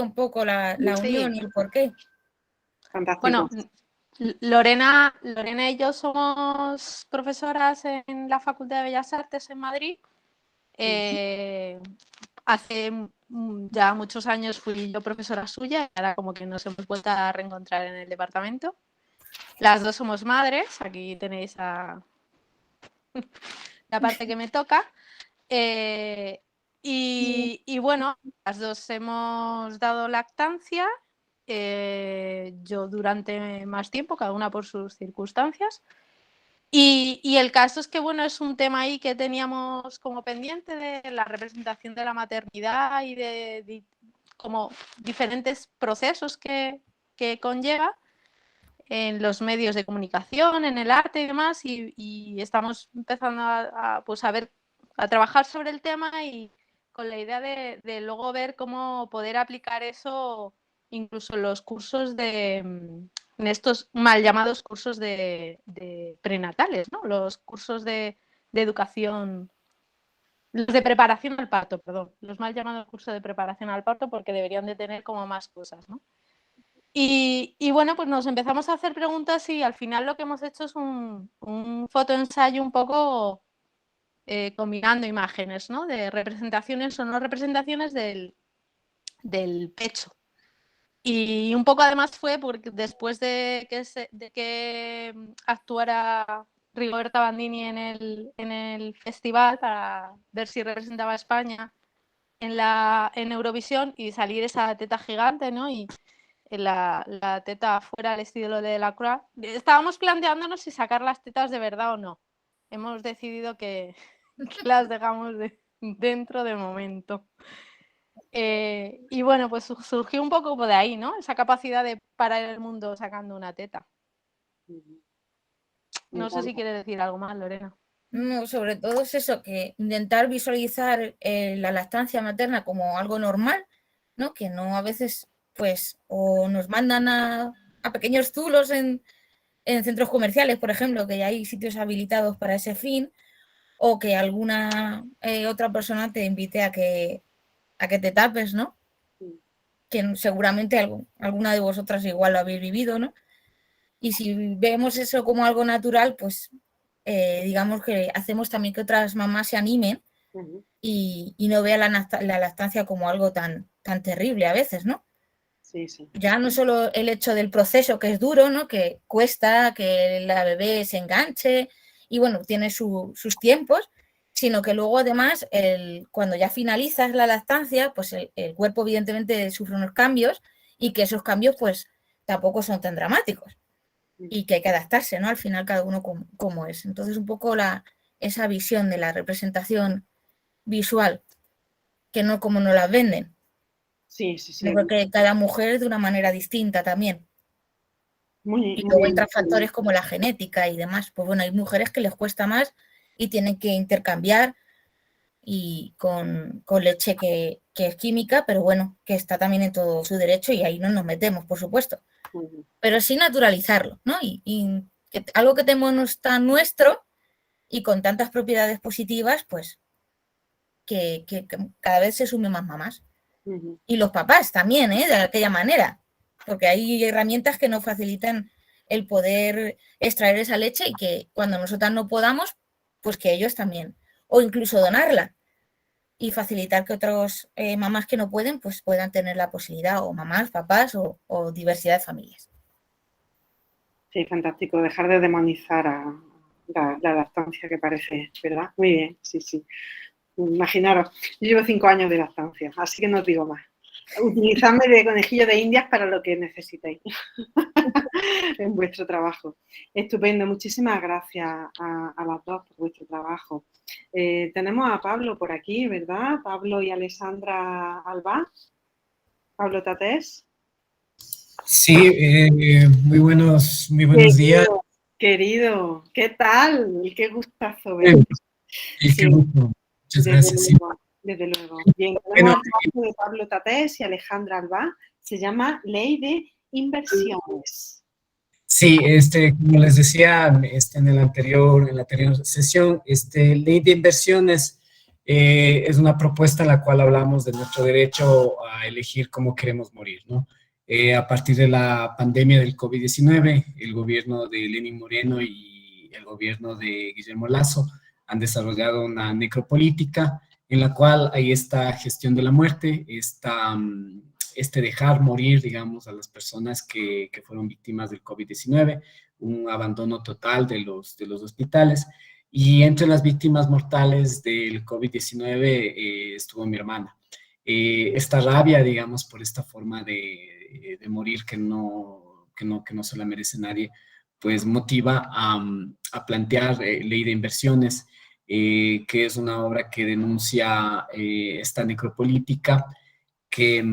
un poco la unión y el porqué. Fantástico. Bueno, Lorena y yo somos profesoras en la Facultad de Bellas Artes en Madrid. Hace ya muchos años fui yo profesora suya y ahora como que nos hemos vuelto a reencontrar en el departamento. Las dos somos madres, aquí tenéis la parte que me toca. Y bueno, las dos hemos dado lactancia, yo durante más tiempo, cada una por sus circunstancias. Y el caso es que, bueno, es un tema ahí que teníamos como pendiente de la representación de la maternidad y de como diferentes procesos que conlleva en los medios de comunicación, en el arte y demás, y estamos empezando pues a trabajar sobre el tema y con la idea de luego ver cómo poder aplicar eso incluso en los cursos en estos mal llamados cursos de prenatales, ¿no? Los cursos de educación, los de preparación al parto, perdón, los mal llamados cursos de preparación al parto porque deberían de tener como más cosas, ¿no? Y bueno, pues nos empezamos a hacer preguntas y al final lo que hemos hecho es un fotoensayo un poco combinando imágenes, ¿no? De representaciones o no representaciones del pecho. Y un poco además fue porque después de que actuara Rigoberta Bandini en el festival para ver si representaba a España en Eurovisión y salir esa teta gigante, ¿no? Y la teta fuera al estilo de Delacroix. Estábamos planteándonos si sacar las tetas de verdad o no. Hemos decidido que las dejamos dentro de momento. Y bueno, pues surgió un poco de ahí, ¿no? Esa capacidad de parar el mundo sacando una teta. No sé si quieres decir algo más, Lorena. No, sobre todo es eso, que intentar visualizar la lactancia materna como algo normal, ¿no? Que no a veces, pues, o nos mandan a pequeños zulos en centros comerciales, por ejemplo, que ya hay sitios habilitados para ese fin, o que alguna otra persona te invite a que te tapes, ¿no? Que seguramente alguna de vosotras igual lo habéis vivido, ¿no? Y si vemos eso como algo natural, pues digamos que hacemos también que otras mamás se animen y no vean la lactancia como algo tan terrible a veces, ¿no? Sí, sí. Ya no solo el hecho del proceso, que es duro, ¿no? Que cuesta que la bebé se enganche y, bueno, tiene sus tiempos, sino que luego, además, cuando ya finalizas la lactancia, pues el cuerpo, evidentemente, sufre unos cambios y que esos cambios, pues, tampoco son tan dramáticos y que hay que adaptarse, ¿no? Al final, cada uno como es. Entonces, un poco esa visión de la representación visual, que no como nos la venden. Sí, sí, sí. Yo creo que cada mujer es de una manera distinta también. Y luego entran factores como la genética y demás. Pues bueno, hay mujeres que les cuesta más y tienen que intercambiar y con leche que es química, pero bueno, que está también en todo su derecho y ahí no nos metemos, por supuesto. Pero sí naturalizarlo, ¿no? Y que algo que tenemos tan nuestro y con tantas propiedades positivas, pues que cada vez se sumen más mamás. Y los papás también, de aquella manera, porque hay herramientas que nos facilitan el poder extraer esa leche y que cuando nosotras no podamos, pues que ellos también, o incluso donarla y facilitar que otras mamás que no pueden, pues puedan tener la posibilidad, o mamás, papás o diversidad de familias. Sí, fantástico, dejar de demonizar a la lactancia, que parece, ¿verdad? Muy bien, sí, sí. Imaginaros, yo llevo 5 años de lactancia, así que no os digo más. Utilizadme de conejillo de indias para lo que necesitéis en vuestro trabajo. Estupendo, muchísimas gracias a las dos por vuestro trabajo. Tenemos a Pablo por aquí, ¿verdad? Pablo y Alessandra Albá. Pablo Tatés. Sí, muy buenos días. Querido, ¿qué tal? Qué gustazo verte. Qué gusto. Muchas gracias. Desde luego. Bien, tenemos el trabajo de Pablo Tatés y Alejandra Albá. Se llama Ley de Inversiones. Sí, como les decía en la anterior sesión, Ley de Inversiones Es una propuesta en la cual hablamos de nuestro derecho a elegir cómo queremos morir, ¿no? A partir de la pandemia del COVID-19, el gobierno de Lenín Moreno y el gobierno de Guillermo Lasso han desarrollado una necropolítica en la cual hay esta gestión de la muerte, este dejar morir, digamos, a las personas que fueron víctimas del COVID-19, un abandono total de los hospitales. Y entre las víctimas mortales del COVID-19 estuvo mi hermana. Esta rabia, digamos, por esta forma de morir que no se la merece nadie, pues motiva a plantear Ley de Inversiones, que es una obra que denuncia esta necropolítica que,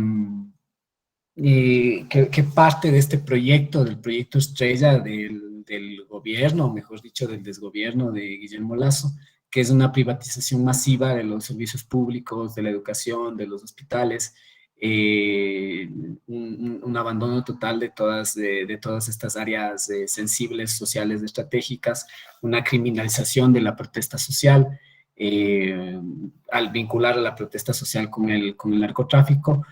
que parte de este proyecto, del proyecto estrella del gobierno, mejor dicho, del desgobierno de Guillermo Lasso, que es una privatización masiva de los servicios públicos, de la educación, de los hospitales, un abandono total de todas estas áreas sensibles, sociales, estratégicas, una criminalización de la protesta social, al vincular a la protesta social con el narcotráfico.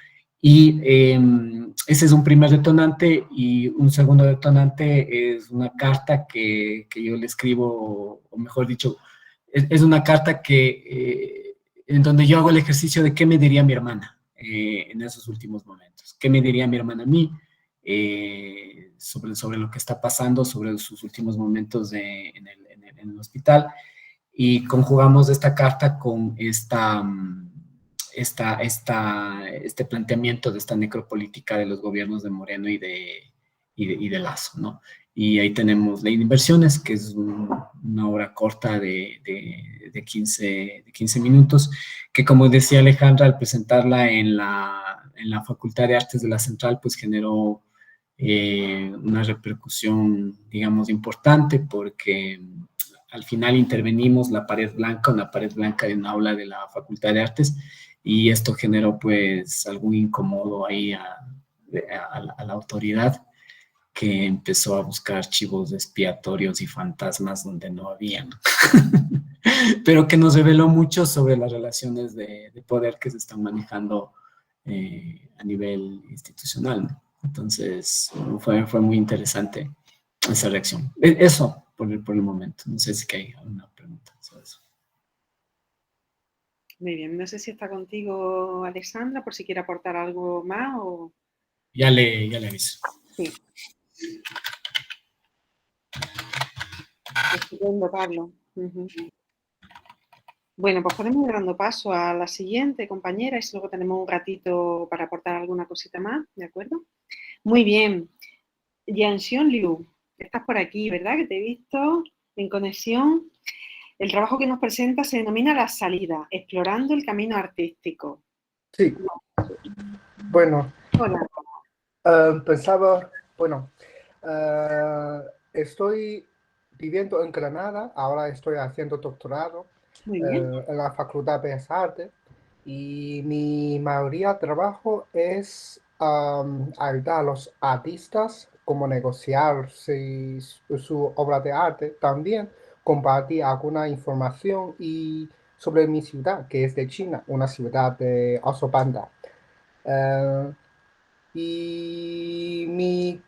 Y ese es un primer detonante, y un segundo detonante es una carta que yo le escribo, o mejor dicho, es una carta en donde yo hago el ejercicio de qué me diría mi hermana en esos últimos momentos, qué me diría mi hermana a mí sobre lo que está pasando, sobre sus últimos momentos en el hospital, y conjugamos esta carta con este planteamiento de esta necropolítica de los gobiernos de Moreno y de Lasso, ¿no? Y ahí tenemos Ley de Inversiones, que es una obra corta de 15 minutos, que, como decía Alejandra, al presentarla en la Facultad de Artes de la Central, pues generó una repercusión, digamos, importante, porque al final intervenimos una pared blanca de un aula de la Facultad de Artes, y esto generó pues algún incomodo ahí a la autoridad, que empezó a buscar archivos expiatorios y fantasmas donde no habían, pero que nos reveló mucho sobre las relaciones de poder que se están manejando a nivel institucional, ¿no? Entonces, fue muy interesante esa reacción. Eso por el momento. No sé si hay alguna pregunta sobre eso. Muy bien, no sé si está contigo Alexandra, por si quiere aportar algo más o... Ya le aviso. Sí. Estupendo, Pablo. Bueno, pues podemos ir dando paso a la siguiente compañera, y luego tenemos un ratito para aportar alguna cosita más, ¿de acuerdo? Muy bien. Yanxion Liu, estás por aquí, ¿verdad? Que te he visto en conexión. El trabajo que nos presenta se denomina La Salida, explorando el camino artístico. Sí. Bueno. Hola. Pensaba, bueno, estoy viviendo en Granada, ahora estoy haciendo doctorado en la Facultad de Bellas Artes, y mi mayoría de trabajo es ayudar a los artistas como negociar su obra de arte, también compartir alguna información sobre mi ciudad, que es de China, una ciudad de oso panda. Y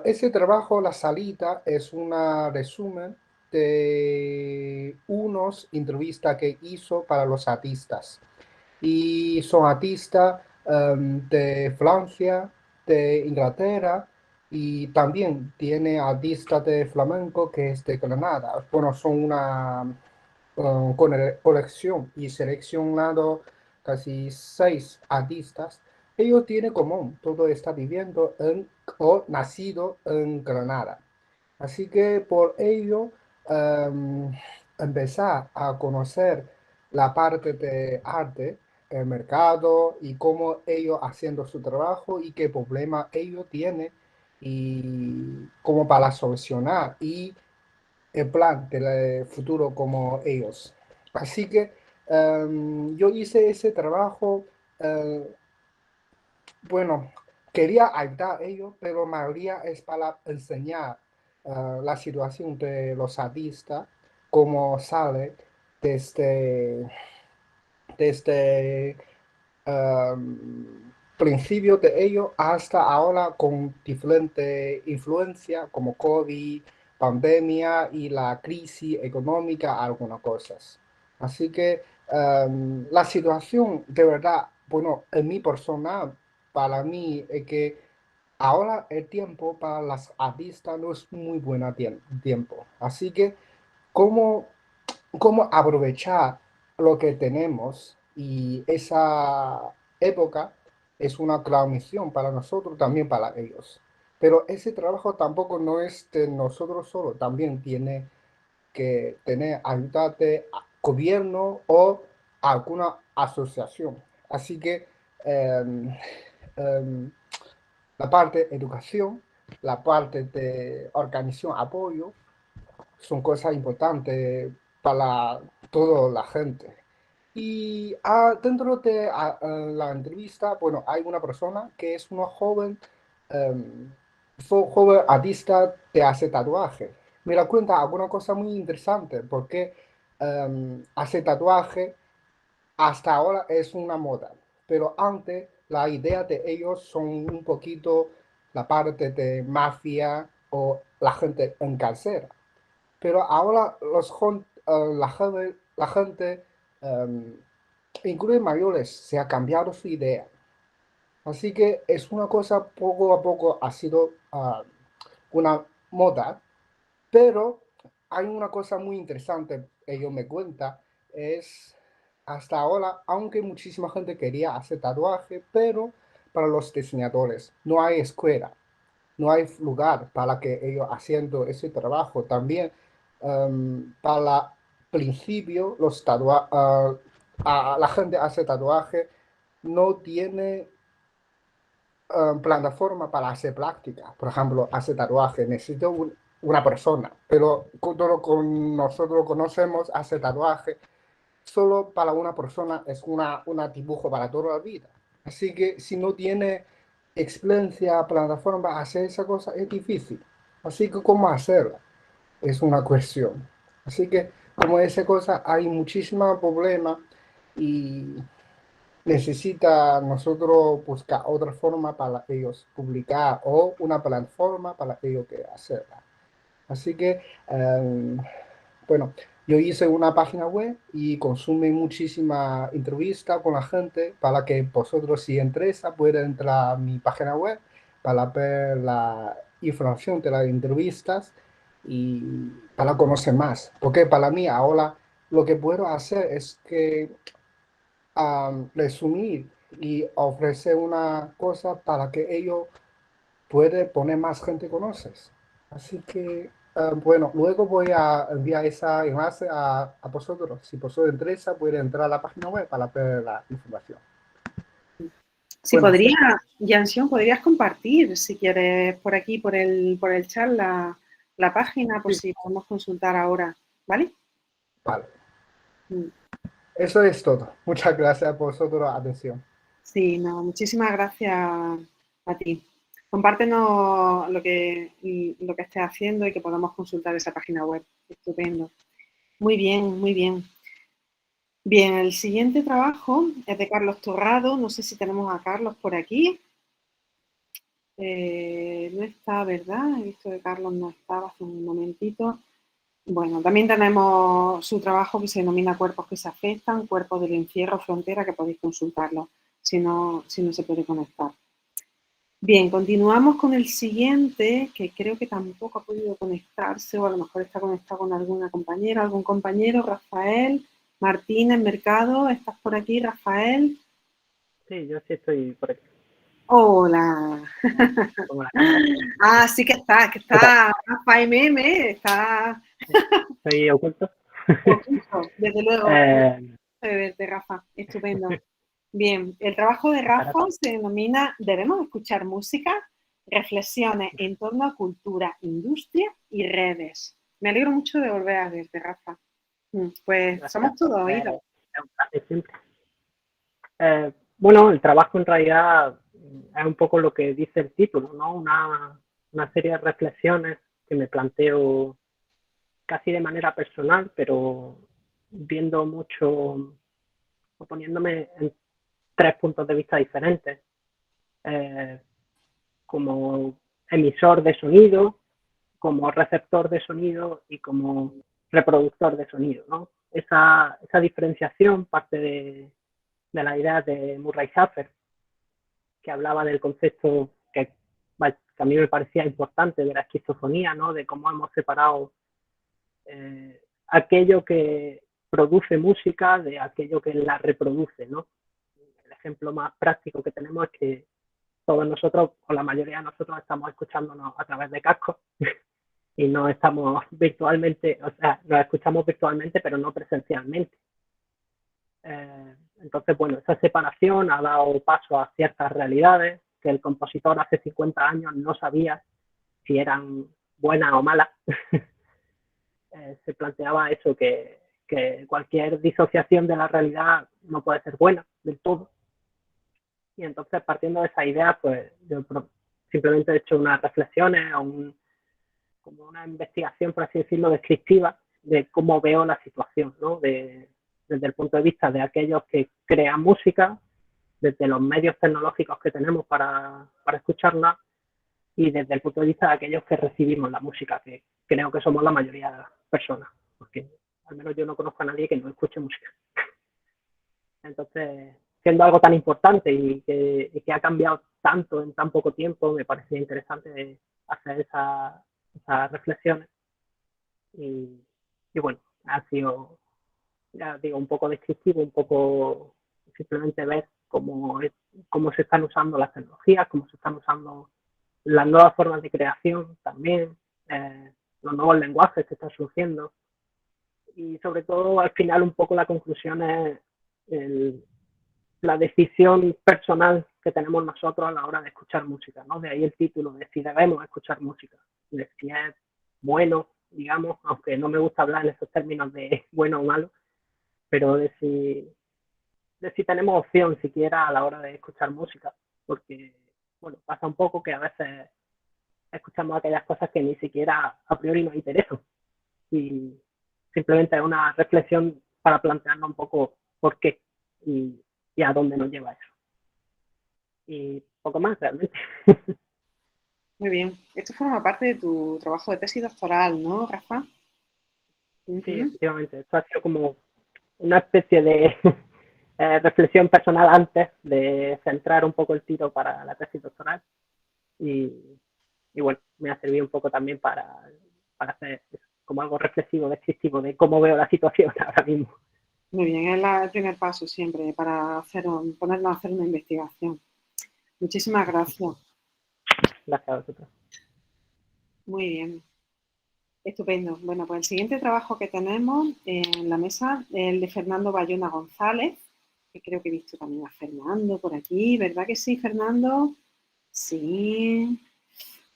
ese trabajo, La Salida, es un resumen de unas entrevistas que hizo para los artistas. Y son artistas de Francia, de Inglaterra, y también tiene artistas de flamenco que es de Granada. Bueno, son una colección, y seleccionado casi 6 artistas. Ellos tienen común, todo está viviendo o nacido en Granada. Así que por ello, empezar a conocer la parte de arte, el mercado, y cómo ellos haciendo su trabajo y qué problema ellos tienen y cómo para solucionar, y el plan del futuro como ellos. Así que yo hice ese trabajo. Bueno, quería ayudar a ellos, pero la mayoría es para enseñar la situación de los artistas, cómo sale desde desde principio de ello hasta ahora con diferente influencia como COVID, pandemia y la crisis económica, algunas cosas. Así que la situación de verdad, bueno, en mi personal, para mí es que ahora el tiempo para las artistas no es muy buen tiempo. Así que, ¿cómo, cómo aprovechar lo que tenemos? Y esa época es una gran misión para nosotros, también para ellos. Pero ese trabajo tampoco no es de nosotros solo, también tiene que tener ayuda de gobierno o alguna asociación. Así que em, em, la parte de educación, la parte de organización, apoyo, son cosas importantes para toda la gente. Y dentro de la entrevista, bueno, hay una persona que es una joven, fue joven artista de hace tatuaje. Me la cuenta alguna cosa muy interesante, porque hace tatuaje hasta ahora es una moda, pero antes la idea de ellos son un poquito la parte de mafia o la gente encarcera. Pero ahora la gente, incluye mayores, se ha cambiado su idea. Así que es una cosa poco a poco ha sido una moda, pero hay una cosa muy interesante, ellos me cuentan, es hasta ahora, aunque muchísima gente quería hacer tatuaje, pero para los diseñadores no hay escuela, no hay lugar para que ellos haciendo ese trabajo. También para principio la gente hace tatuaje, no tiene plataforma para hacer práctica. Por ejemplo, hace tatuaje, necesito una persona, pero con nosotros conocemos, hace tatuaje, solo para una persona es una dibujo para toda la vida. Así que si no tiene experiencia, plataforma para hacer esa cosa, es difícil. Así que cómo hacerla es una cuestión. Así que como esa cosa hay muchísimos problemas y necesita nosotros buscar otra forma para ellos publicar o una plataforma para ellos que hacerla. Así que, bueno, yo hice una página web y consume muchísima entrevista con la gente para que vosotros, si interesa, pueden entrar a mi página web para ver la información de las entrevistas y para conocer más. Porque para mí ahora lo que puedo hacer es que resumir y ofrecer una cosa para que ellos pueden poner más gente conoces. Así que, bueno, luego voy a enviar ese enlace a vosotros. Si vosotros interesa, pueden entrar a la página web para ver la información. Si bueno, podría, Jansion, podrías compartir, si quieres, por aquí, por el chat, la página, por si podemos consultar ahora, ¿vale? Vale. Eso es todo. Muchas gracias por vuestra atención. Sí, no, muchísimas gracias a ti. Compártenos lo que estés haciendo y que podamos consultar esa página web. Estupendo. Muy bien, muy bien. Bien, el siguiente trabajo es de Carlos Torrado. No sé si tenemos a Carlos por aquí. No está, ¿verdad? He visto que Carlos no estaba hace un momentito. Bueno, también tenemos su trabajo que se denomina Cuerpos que se afectan, Cuerpos del encierro, frontera, que podéis consultarlo si no se puede conectar. Bien, continuamos con el siguiente, que creo que tampoco ha podido conectarse, o a lo mejor está conectado con alguna compañera, algún compañero. Rafael Martínez Mercado, ¿estás por aquí, Rafael? Sí, yo sí estoy por aquí. Hola. Sí que está Rafael Meme, está... ¿Estoy oculto? Oculto, desde luego. Verte, Rafa, estupendo. Bien, el trabajo de Rafa se denomina ¿Debemos escuchar música? Reflexiones en torno a cultura, industria y redes. Me alegro mucho de volver a verte, Rafa. Pues gracias. Somos todos oídos. Bueno, el trabajo en realidad es un poco lo que dice el título, ¿no? Una serie de reflexiones que me planteo casi de manera personal, pero viendo mucho o poniéndome en 3 puntos de vista diferentes, como emisor de sonido, como receptor de sonido y como reproductor de sonido, ¿no? Esa diferenciación parte de la idea de Murray Schafer, que hablaba del concepto que a mí me parecía importante de la esquizofonía, ¿no? De cómo hemos separado aquello que produce música de aquello que la reproduce, ¿no? El ejemplo más práctico que tenemos es que todos nosotros, o la mayoría de nosotros, estamos escuchándonos a través de cascos y no estamos virtualmente, o sea, nos escuchamos virtualmente, pero no presencialmente. Entonces, bueno, esa separación ha dado paso a ciertas realidades que el compositor hace 50 años no sabía si eran buenas o malas. Se planteaba eso, que cualquier disociación de la realidad no puede ser buena del todo. Y entonces, partiendo de esa idea, pues yo simplemente he hecho unas reflexiones, como una investigación, por así decirlo, descriptiva de cómo veo la situación, ¿no? Desde el punto de vista de aquellos que crean música, desde los medios tecnológicos que tenemos para escucharla, y desde el punto de vista de aquellos que recibimos la música, que creo que somos la mayoría de las personas, porque al menos yo no conozco a nadie que no escuche música. Entonces, siendo algo tan importante y que ha cambiado tanto en tan poco tiempo, me parecía interesante hacer esas reflexiones. Y bueno, ha sido, ya digo, un poco descriptivo, un poco simplemente ver cómo se están usando las tecnologías, cómo se están usando las nuevas formas de creación también, los nuevos lenguajes que están surgiendo. Y sobre todo, al final, un poco la conclusión es la decisión personal que tenemos nosotros a la hora de escuchar música, ¿no? De ahí el título, de si debemos escuchar música, de si es bueno, digamos, aunque no me gusta hablar en esos términos de bueno o malo, pero de si tenemos opción siquiera a la hora de escuchar música, porque, bueno, pasa un poco que a veces escuchamos aquellas cosas que ni siquiera a priori nos interesan, y simplemente es una reflexión para plantearnos un poco por qué y a dónde nos lleva eso. Y poco más, realmente. Muy bien. Esto forma parte de tu trabajo de tesis doctoral, ¿no, Rafa? Sí, efectivamente. Esto ha sido como una especie de reflexión personal antes de centrar un poco el tiro para la tesis doctoral. Y bueno, me ha servido un poco también para hacer como algo reflexivo, descriptivo de cómo veo la situación ahora mismo. Muy bien, es el primer paso siempre para ponernos a hacer una investigación. Muchísimas gracias. Gracias a vosotros. Muy bien. Estupendo. Bueno, pues el siguiente trabajo que tenemos en la mesa es el de Fernando Bayona González, que creo que he visto también a Fernando por aquí, ¿verdad que sí, Fernando? Sí.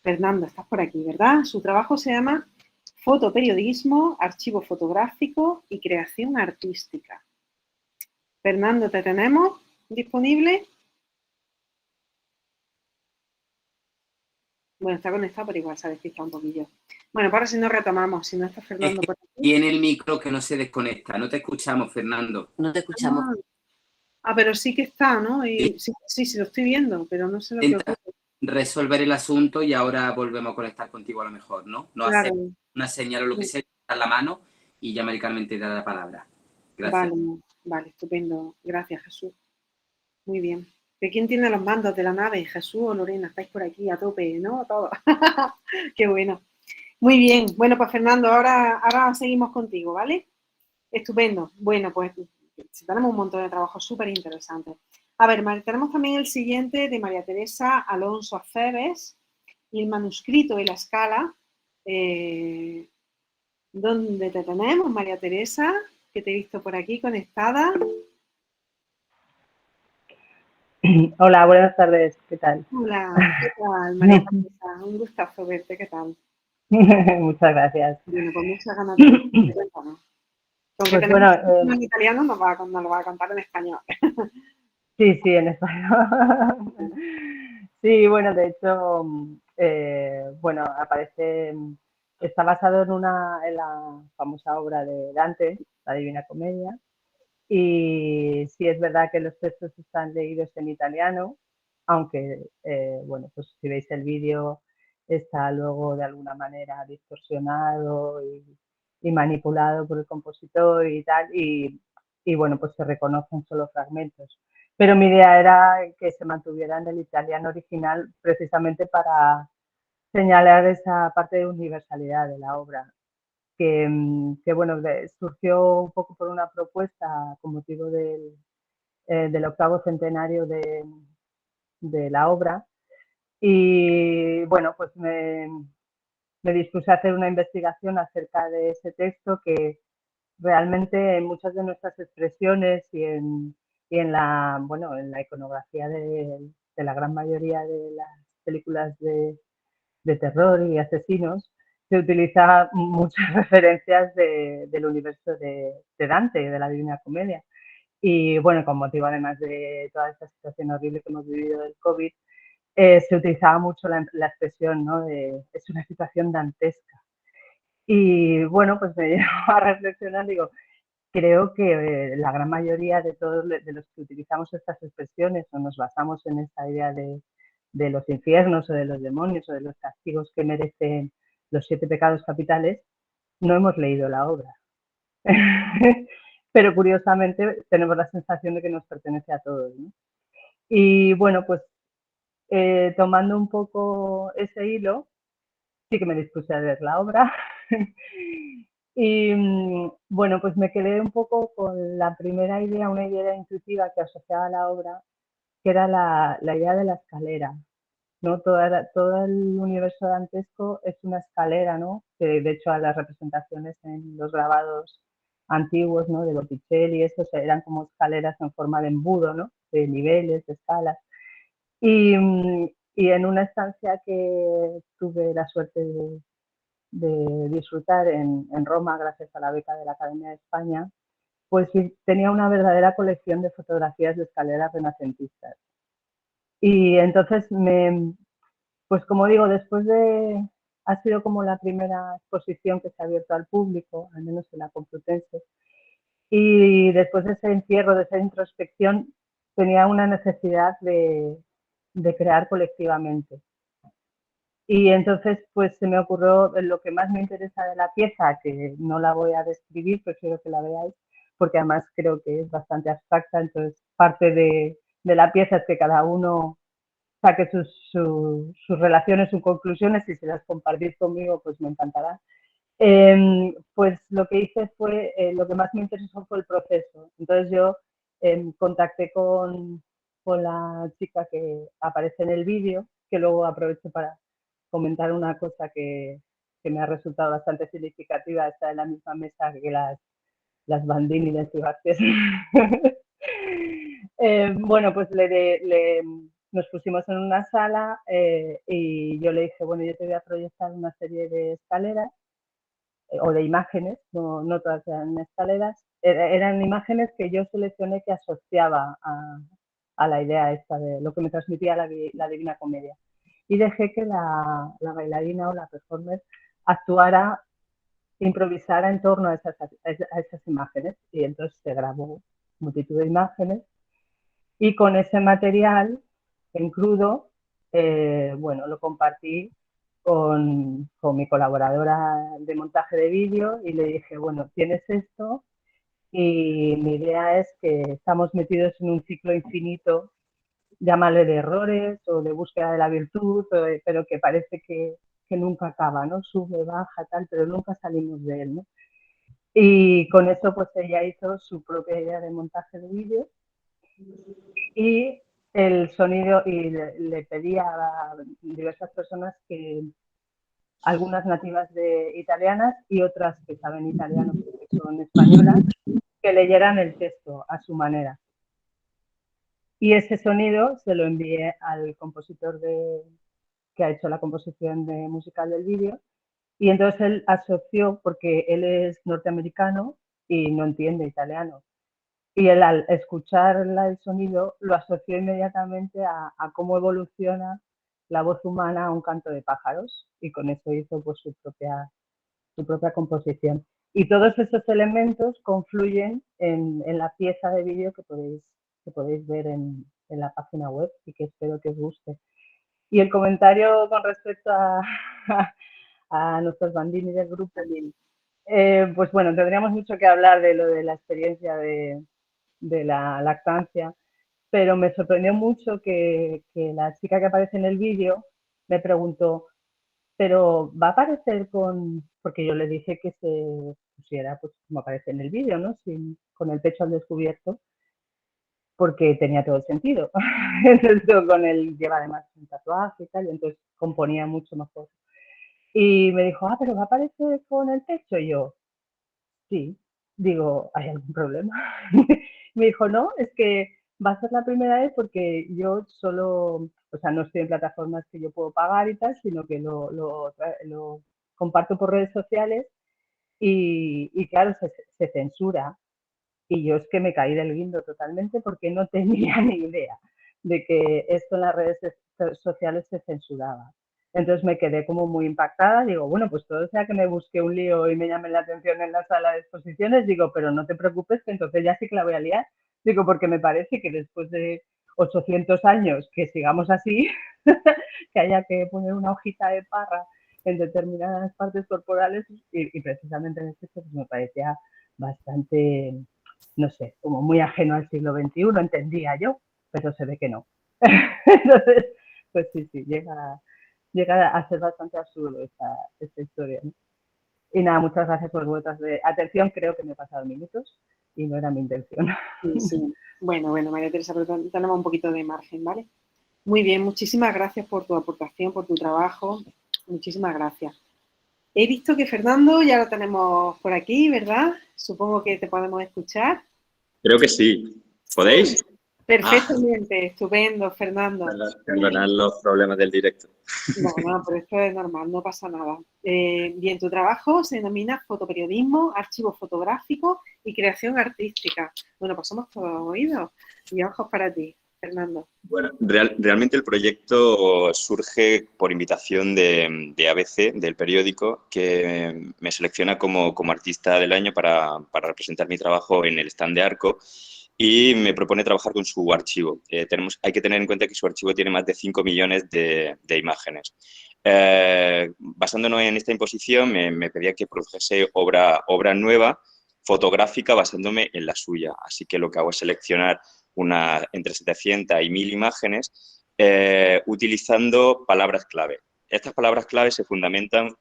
Fernando, estás por aquí, ¿verdad? Su trabajo se llama Fotoperiodismo, Archivo Fotográfico y Creación Artística. Fernando, ¿te tenemos disponible? Bueno, está conectado, pero igual se ha despistado un poquillo. Bueno, para si no retomamos, si no está Fernando por aquí. Tiene el micro que no se desconecta. No te escuchamos, Fernando. No te escuchamos. Pero sí que está, ¿no? Y, sí, lo estoy viendo, pero no sé lo que ocurre. Resolver el asunto y ahora volvemos a conectar contigo a lo mejor, ¿no? Nos Claro. hace una señal o lo que sea, dar la mano y ya medicalmente da la palabra. Gracias. Vale, estupendo. Gracias, Jesús. Muy bien. ¿De quién tiene los mandos de la nave? ¿Jesús o Lorena? Estáis por aquí a tope, ¿no? Todos. Qué bueno. Muy bien. Bueno, pues Fernando, ahora seguimos contigo, ¿vale? Estupendo. Bueno, pues tenemos un montón de trabajos súper interesantes. A ver, tenemos también el siguiente de María Teresa Alonso Aceves y el manuscrito y la escala. ¿Dónde te tenemos, María Teresa? Que te he visto por aquí conectada. Hola, buenas tardes. ¿Qué tal? Hola, ¿qué tal, María Teresa? Un gustazo verte. ¿Qué tal? Muchas gracias. Bueno, pues muchas ganas de cuéntanos. Aunque pues bueno, en italiano, nos lo va a contar en español. Sí, en español. Sí, bueno, de hecho, bueno, está basado en la famosa obra de Dante, la Divina Comedia, Y sí es verdad que los textos están leídos en italiano, aunque, bueno, pues si veis el vídeo está luego de alguna manera distorsionado y manipulado por el compositor y tal, y bueno, pues se reconocen solo fragmentos. Pero mi idea era que se mantuviera en el italiano original precisamente para señalar esa parte de universalidad de la obra, que bueno, surgió un poco por una propuesta con motivo del 8º centenario de la obra. Y bueno, pues me dispuse a hacer una investigación acerca de ese texto, que realmente en muchas de nuestras expresiones y en la, bueno, en la iconografía de la gran mayoría de las películas de terror y asesinos, se utiliza muchas referencias del universo de Dante y de la Divina Comedia. Y bueno, con motivo además de toda esta situación horrible que hemos vivido del COVID, se utilizaba mucho la expresión, ¿no? Es una situación dantesca. Y bueno, pues me llevo a reflexionar, digo, creo que la gran mayoría de todos de los que utilizamos estas expresiones o nos basamos en esta idea de los infiernos o de los demonios o de los castigos que merecen los 7 pecados capitales, no hemos leído la obra. Pero curiosamente tenemos la sensación de que nos pertenece a todos, ¿no? Y bueno, pues tomando un poco ese hilo, sí que me dispuse a leer la obra. Y bueno, pues me quedé un poco con la primera idea, una idea intuitiva que asociaba a la obra, que era la idea de la escalera, ¿no? Todo el universo dantesco es una escalera, ¿no? Que de hecho a las representaciones en los grabados antiguos, ¿no? De Botticelli, estos eran como escaleras en forma de embudo, ¿no? De niveles, de escalas. Y en una estancia que tuve la suerte de disfrutar en Roma, gracias a la beca de la Academia de España, pues tenía una verdadera colección de fotografías de escaleras renacentistas. Y entonces, pues como digo, ha sido como la primera exposición que se ha abierto al público, al menos en la Complutense, y después de ese encierro, de esa introspección, tenía una necesidad de crear colectivamente. Y entonces, pues se me ocurrió lo que más me interesa de la pieza, que no la voy a describir, prefiero que la veáis, porque además creo que es bastante abstracta, entonces parte de la pieza es que cada uno saque sus relaciones, sus conclusiones, y si las compartís conmigo, pues me encantará. Pues lo que hice fue, lo que más me interesó fue el proceso. Entonces yo contacté con la chica que aparece en el vídeo, que luego aprovecho para comentar una cosa que me ha resultado bastante significativa. Está en la misma mesa que las Bandini de Cibartes. Bueno, pues nos pusimos en una sala y yo le dije, bueno, yo te voy a proyectar una serie de escaleras o de imágenes, no todas eran escaleras, eran imágenes que yo seleccioné que asociaba a la idea esta de lo que me transmitía la Divina Comedia. Y dejé que la bailarina o la performer actuara, improvisara en torno a esas imágenes. Y entonces se grabó multitud de imágenes y con ese material en crudo, bueno, lo compartí con mi colaboradora de montaje de vídeo y le dije, bueno, tienes esto y mi idea es que estamos metidos en un ciclo infinito, llámale de errores o de búsqueda de la virtud, pero que parece que nunca acaba, ¿no? Sube, baja, tal, pero nunca salimos de él, ¿no? Y con eso pues ella hizo su propia idea de montaje de vídeo y el sonido, y le pedí a diversas personas, que algunas nativas italianas y otras que saben italiano porque son españolas, que leyeran el texto a su manera. Y ese sonido se lo envié al compositor que ha hecho la composición musical del vídeo, y entonces él asoció, porque él es norteamericano y no entiende italiano, y él, al escuchar el sonido, lo asoció inmediatamente a cómo evoluciona la voz humana a un canto de pájaros, y con eso hizo pues su propia composición. Y todos esos elementos confluyen en la pieza de vídeo que podéis ver en la página web y que espero que os guste. Y el comentario con respecto a nuestros Bandini del grupo, pues bueno, tendríamos mucho que hablar de lo de la experiencia de la lactancia, pero me sorprendió mucho que la chica que aparece en el vídeo me preguntó, pero va a aparecer porque yo le dije que se pusiera pues como aparece en el vídeo, ¿no? Con el pecho al descubierto, porque tenía todo el sentido. Entonces, lleva además un tatuaje y tal, y entonces componía mucho mejor. Y me dijo, pero va a aparecer con el pecho. Y yo, sí. Digo, ¿hay algún problema? Me dijo, no, es que va a ser la primera vez porque yo solo, o sea, no estoy en plataformas que yo puedo pagar y tal, sino que lo comparto por redes sociales y claro, se censura. Y yo es que me caí del guindo totalmente porque no tenía ni idea de que esto en las redes sociales se censuraba. Entonces me quedé como muy impactada. Digo, bueno, pues todo sea que me busque un lío y me llamen la atención en la sala de exposiciones. Digo, pero no te preocupes que entonces ya sí que la voy a liar. Digo, porque me parece que después de 800 años que sigamos así, que haya que poner una hojita de parra en determinadas partes corporales y precisamente en este caso pues me parecía bastante, no sé, como muy ajeno al siglo XXI, entendía yo, pero se ve que no. Entonces, pues sí, llega a ser bastante absurdo esta historia, ¿no? Y nada, muchas gracias por vuestras de atención, creo que me he pasado minutos y no era mi intención. Sí, sí. Bueno, María Teresa, pero tenemos un poquito de margen, ¿vale? Muy bien, muchísimas gracias por tu aportación, por tu trabajo, muchísimas gracias. He visto que Fernando ya lo tenemos por aquí, ¿verdad? Supongo que te podemos escuchar. Creo que sí. ¿Podéis? Perfectamente, estupendo, Fernando. Perdonad los problemas del directo. No, pero esto es normal, no pasa nada. Bien, tu trabajo se denomina fotoperiodismo, archivo fotográfico y creación artística. Bueno, pues somos todos oídos y ojos para ti, Fernando. Bueno, realmente el proyecto surge por invitación de ABC, del periódico, que me selecciona como artista del año para representar mi trabajo en el stand de Arco y me propone trabajar con su archivo. Hay que tener en cuenta que su archivo tiene más de 5 millones de imágenes. Basándonos en esta imposición, me pedía que produjese obra nueva, fotográfica, basándome en la suya. Así que lo que hago es seleccionar entre 700 y 1000 imágenes utilizando palabras clave. Estas palabras clave se fundamentan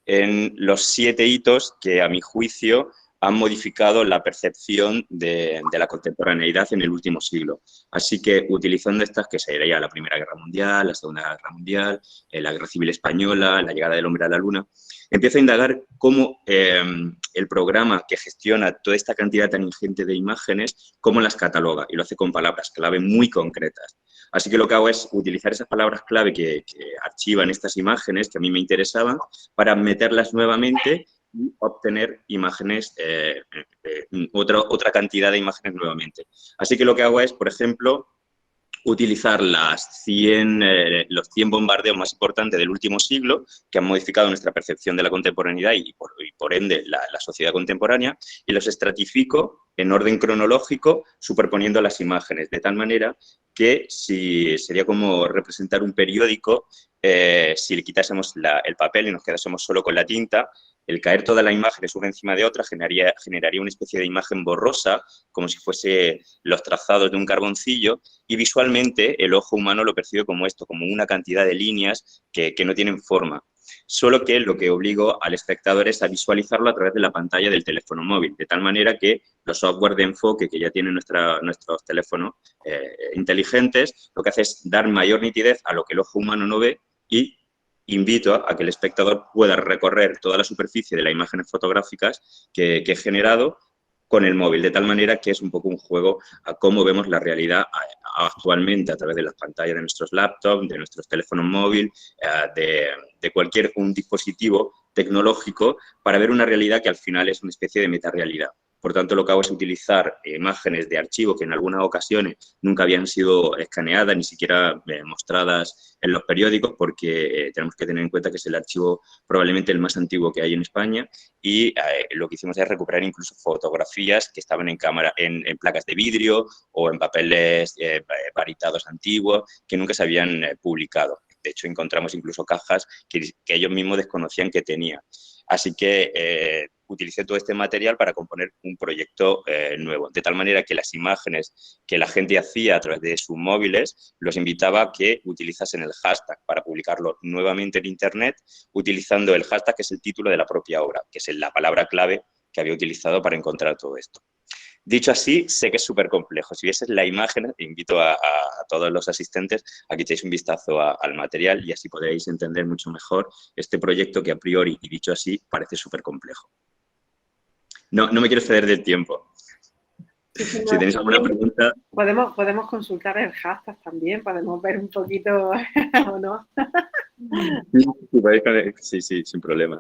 en los 7 hitos que, a mi juicio, han modificado la percepción de la contemporaneidad en el último siglo. Así que, utilizando estas, que sería la Primera Guerra Mundial, la Segunda Guerra Mundial, la Guerra Civil Española, la llegada del hombre a la Luna, empiezo a indagar cómo el programa que gestiona toda esta cantidad tan ingente de imágenes, cómo las cataloga, y lo hace con palabras clave muy concretas. Así que lo que hago es utilizar esas palabras clave que archivan estas imágenes que a mí me interesaban para meterlas nuevamente y obtener imágenes, otra cantidad de imágenes nuevamente. Así que lo que hago es, por ejemplo, utilizar los 100 bombardeos más importantes del último siglo que han modificado nuestra percepción de la contemporaneidad y por ende la sociedad contemporánea, y los estratifico en orden cronológico superponiendo las imágenes, de tal manera que sería como representar un periódico si le quitásemos el papel y nos quedásemos solo con la tinta. El caer todas las imágenes una encima de otra generaría una especie de imagen borrosa, como si fuese los trazados de un carboncillo, y visualmente el ojo humano lo percibe como esto, como una cantidad de líneas que no tienen forma. Solo que lo que obligo al espectador es a visualizarlo a través de la pantalla del teléfono móvil, de tal manera que los software de enfoque que ya tienen nuestros teléfonos inteligentes, lo que hace es dar mayor nitidez a lo que el ojo humano no ve y invito a que el espectador pueda recorrer toda la superficie de las imágenes fotográficas que he generado con el móvil, de tal manera que es un poco un juego a cómo vemos la realidad actualmente a través de las pantallas de nuestros laptops, de nuestros teléfonos móviles, de cualquier un dispositivo tecnológico, para ver una realidad que al final es una especie de metarealidad. Por tanto, lo que hago es utilizar imágenes de archivo que en algunas ocasiones nunca habían sido escaneadas, ni siquiera mostradas en los periódicos, porque tenemos que tener en cuenta que es el archivo probablemente el más antiguo que hay en España, y lo que hicimos es recuperar incluso fotografías que estaban en cámara, en placas de vidrio o en papeles paritados antiguos que nunca se habían publicado. De hecho, encontramos incluso cajas que ellos mismos desconocían que tenían. Así que utilicé todo este material para componer un proyecto nuevo, de tal manera que las imágenes que la gente hacía a través de sus móviles los invitaba a que utilizasen el hashtag para publicarlo nuevamente en Internet, utilizando el hashtag que es el título de la propia obra, que es la palabra clave que había utilizado para encontrar todo esto. Dicho así, sé que es súper complejo. Si vieses la imagen, invito a todos los asistentes a que echéis un vistazo al material y así podréis entender mucho mejor este proyecto que a priori, y dicho así, parece súper complejo. No me quiero ceder del tiempo. Si tenéis alguna pregunta... Podemos consultar el hashtag también, podemos ver un poquito, ¿o no? Sí, sin problema.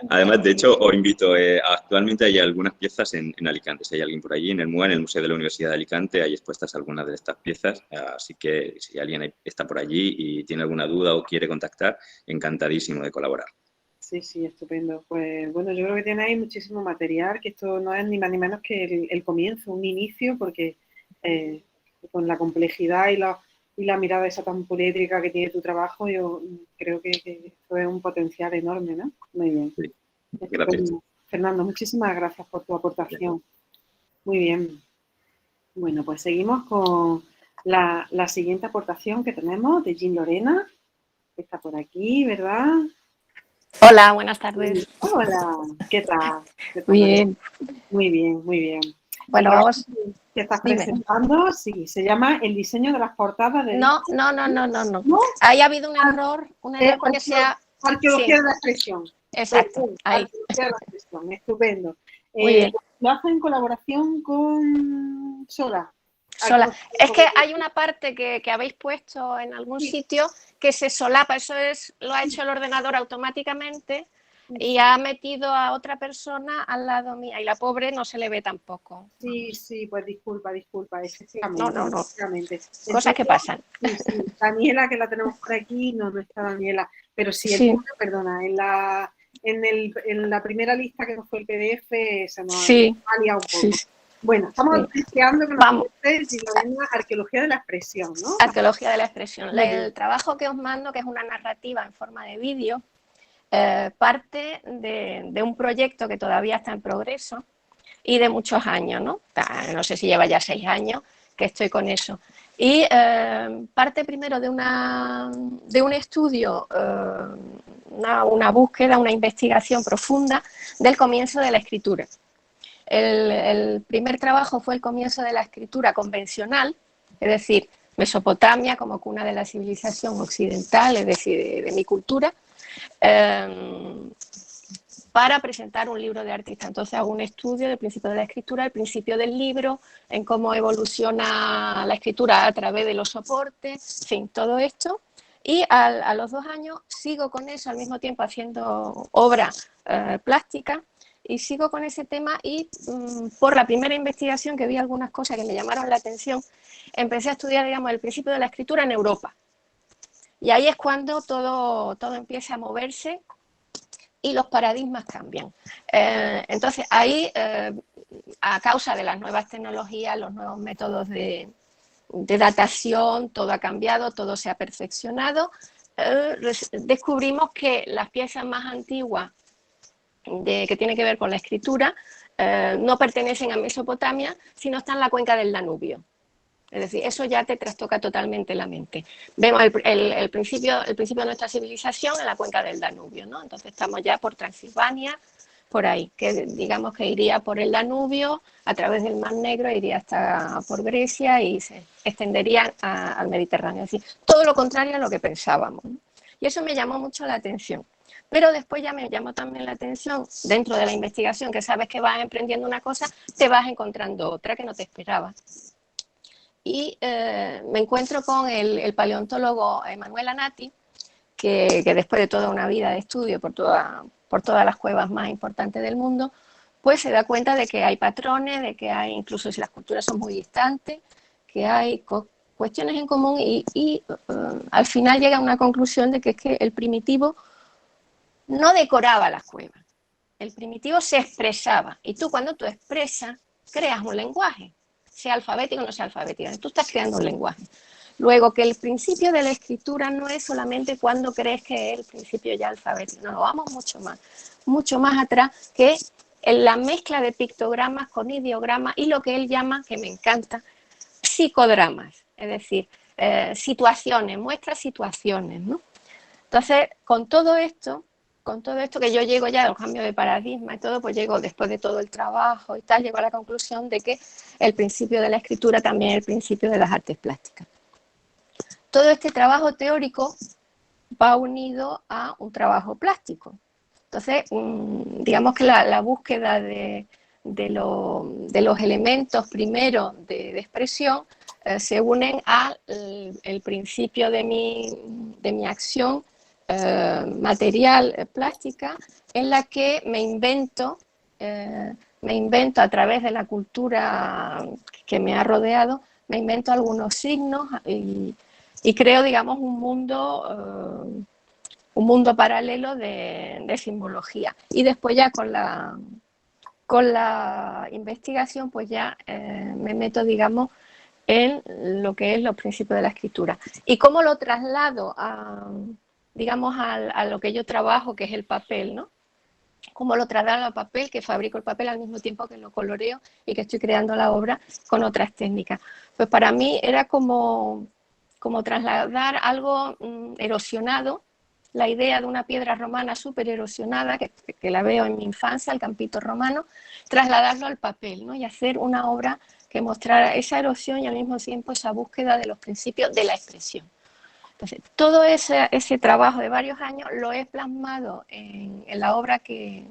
Además, de hecho, os invito, actualmente hay algunas piezas en Alicante. Si hay alguien por allí, en el MUA, en el Museo de la Universidad de Alicante, hay expuestas algunas de estas piezas. Así que si alguien está por allí y tiene alguna duda o quiere contactar, encantadísimo de colaborar. Sí, estupendo. Pues bueno, yo creo que tenéis muchísimo material, que esto no es ni más ni menos que el comienzo, un inicio, porque con la complejidad y la mirada esa tan poliédrica que tiene tu trabajo, yo creo que esto es un potencial enorme, ¿no? Muy bien. Sí, gracias. Fernando, muchísimas gracias por tu aportación. Muy bien. Bueno, pues seguimos con la siguiente aportación que tenemos de Jean Lorena, que está por aquí, ¿verdad? Hola, buenas tardes. Hola, ¿qué tal? Bien. Muy bien. Bueno, vamos. ¿Te estás presentando? Sí, se llama el diseño de las portadas de... No. Ahí ha habido un error porque sea... Arqueología de la expresión. Exacto, ahí. Arqueología de la expresión, estupendo. Muy bien. Lo hace en colaboración con Sola. Es que hay una parte que habéis puesto en algún sitio que se solapa, lo ha hecho el ordenador automáticamente y ha metido a otra persona al lado mía y la pobre no se le ve tampoco. Sí, pues disculpa, No. Cosas que pasan. Sí. Daniela, que la tenemos por aquí, no está Daniela, pero perdona, en la primera lista que nos fue el PDF se nos ha liado un poco. Sí. Bueno, estamos deseando que nos cuentes arqueología de la expresión, ¿no? Arqueología de la expresión. El trabajo que os mando, que es una narrativa en forma de vídeo, parte de un proyecto que todavía está en progreso y de muchos años, ¿no? No sé si lleva ya 6 años que estoy con eso. Y parte primero de un estudio, una búsqueda, una investigación profunda del comienzo de la escritura. El primer trabajo fue el comienzo de la escritura convencional, es decir, Mesopotamia como cuna de la civilización occidental, es decir, de mi cultura, para presentar un libro de artista. Entonces hago un estudio del principio de la escritura, el principio del libro, en cómo evoluciona la escritura a través de los soportes, en fin, todo esto. Y a los 2 años sigo con eso, al mismo tiempo haciendo obra plástica, y sigo con ese tema y por la primera investigación que vi algunas cosas que me llamaron la atención, empecé a estudiar, digamos, el principio de la escritura en Europa. Y ahí es cuando todo empieza a moverse y los paradigmas cambian. Entonces ahí, a causa de las nuevas tecnologías, los nuevos métodos de datación, todo ha cambiado, todo se ha perfeccionado, descubrimos que las piezas más antiguas que tiene que ver con la escritura, no pertenecen a Mesopotamia, sino están en la cuenca del Danubio. Es decir, eso ya te trastoca totalmente la mente. Vemos el principio de nuestra civilización en la cuenca del Danubio, ¿no? Entonces estamos ya por Transilvania, por ahí, que digamos que iría por el Danubio, a través del Mar Negro, iría hasta por Grecia y se extendería al Mediterráneo. Es decir, todo lo contrario a lo que pensábamos, ¿no? Y eso me llamó mucho la atención. Pero después ya me llamó también la atención, dentro de la investigación, que sabes que vas emprendiendo una cosa, te vas encontrando otra que no te esperabas. Y me encuentro con el paleontólogo Emanuele Anati, que después de toda una vida de estudio por todas las cuevas más importantes del mundo, pues se da cuenta de que hay patrones, de que hay, incluso si las culturas son muy distantes, que hay cuestiones en común y al final llega a una conclusión de que es que el primitivo no decoraba las cuevas, el primitivo se expresaba, y tú cuando tú expresas, creas un lenguaje, sea alfabético o no sea alfabético, tú estás creando un lenguaje. Luego, que el principio de la escritura no es solamente cuando crees que es el principio ya alfabético, no, vamos mucho más atrás, que en la mezcla de pictogramas con ideogramas y lo que él llama, que me encanta, psicodramas, es decir, situaciones, muestra situaciones, ¿no? Entonces, con todo esto que yo llego ya al cambio de paradigma y todo, pues llego después de todo el trabajo y tal, llego a la conclusión de que el principio de la escritura también es el principio de las artes plásticas. Todo este trabajo teórico va unido a un trabajo plástico. Entonces, digamos que la búsqueda de los elementos primero de expresión se unen al principio de mi acción material plástica, en la que me invento a través de la cultura que me ha rodeado, me invento algunos signos y creo, digamos, un mundo paralelo de simbología. Y después ya con la investigación, pues ya me meto, digamos, en lo que es los principios de la escritura. ¿Y cómo lo traslado digamos, a lo que yo trabajo, que es el papel, ¿no? Cómo lo traslado al papel, que fabrico el papel al mismo tiempo que lo coloreo y que estoy creando la obra con otras técnicas. Pues para mí era como trasladar algo erosionado, la idea de una piedra romana súper erosionada, que la veo en mi infancia, el campito romano, trasladarlo al papel, ¿no? Y hacer una obra que mostrara esa erosión y al mismo tiempo esa búsqueda de los principios de la expresión. Entonces, todo ese trabajo de varios años lo he plasmado en la obra que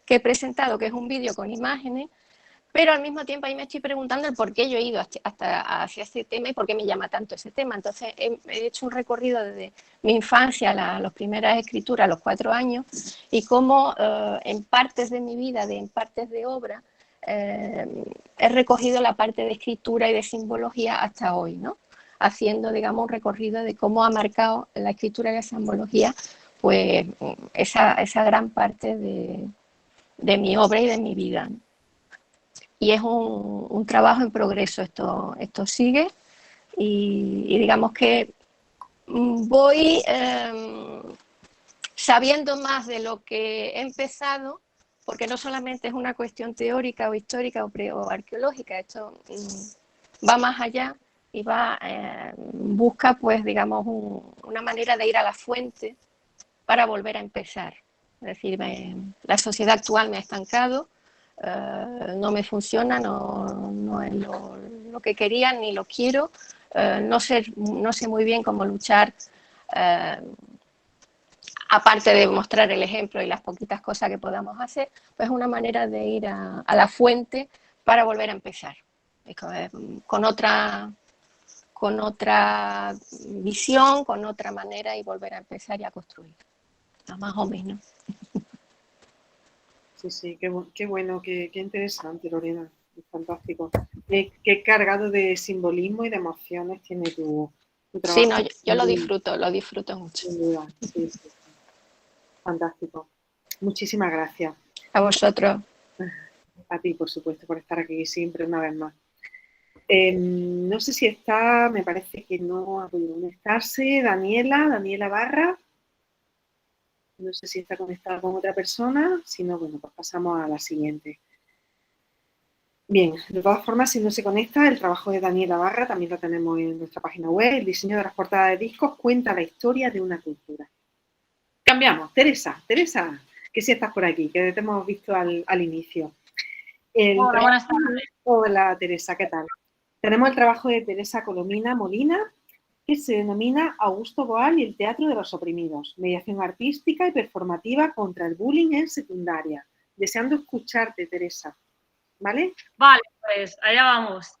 he presentado, que es un vídeo con imágenes, pero al mismo tiempo ahí me estoy preguntando el por qué yo he ido hacia ese tema y por qué me llama tanto ese tema. Entonces he hecho un recorrido desde mi infancia, las primeras escrituras, a los 4 años, y cómo en partes de mi vida, en partes de obra, he recogido la parte de escritura y de simbología hasta hoy, ¿no? Haciendo, digamos, un recorrido de cómo ha marcado la escritura y la simbología, pues esa gran parte de mi obra y de mi vida, ¿no? Y es un trabajo en progreso, esto sigue y digamos que voy sabiendo más de lo que he empezado, porque no solamente es una cuestión teórica o histórica o arqueológica, esto va más allá y busca, pues, digamos, una manera de ir a la fuente para volver a empezar. Es decir, la sociedad actual me ha estancado, no me funciona, no es lo que quería ni lo quiero, no sé muy bien cómo luchar, aparte de mostrar el ejemplo y las poquitas cosas que podamos hacer, pues una manera de ir a la fuente para volver a empezar, con otra visión, con otra manera y volver a empezar y a construir, más o menos. Sí, qué bueno, qué interesante, Lorena, fantástico. Qué cargado de simbolismo y de emociones tiene tu trabajo. Sí, no, yo lo disfruto mucho. Sin duda, sí. Fantástico. Muchísimas gracias. A vosotros. A ti, por supuesto, por estar aquí siempre una vez más. No sé si está, me parece que no ha podido conectarse, Daniela Barra. No sé si está conectada con otra persona, si no, bueno, pues pasamos a la siguiente. Bien, de todas formas, si no se conecta, el trabajo de Daniela Barra también lo tenemos en nuestra página web. El diseño de las portadas de discos cuenta la historia de una cultura. Cambiamos. Teresa, que sí estás por aquí, que te hemos visto al inicio. Hola, buenas tardes. Hola, Teresa, ¿qué tal? Tenemos el trabajo de Teresa Colomina Molina, que se denomina Augusto Boal y el teatro de los oprimidos, mediación artística y performativa contra el bullying en secundaria. Deseando escucharte, Teresa. ¿Vale? Vale, pues allá vamos.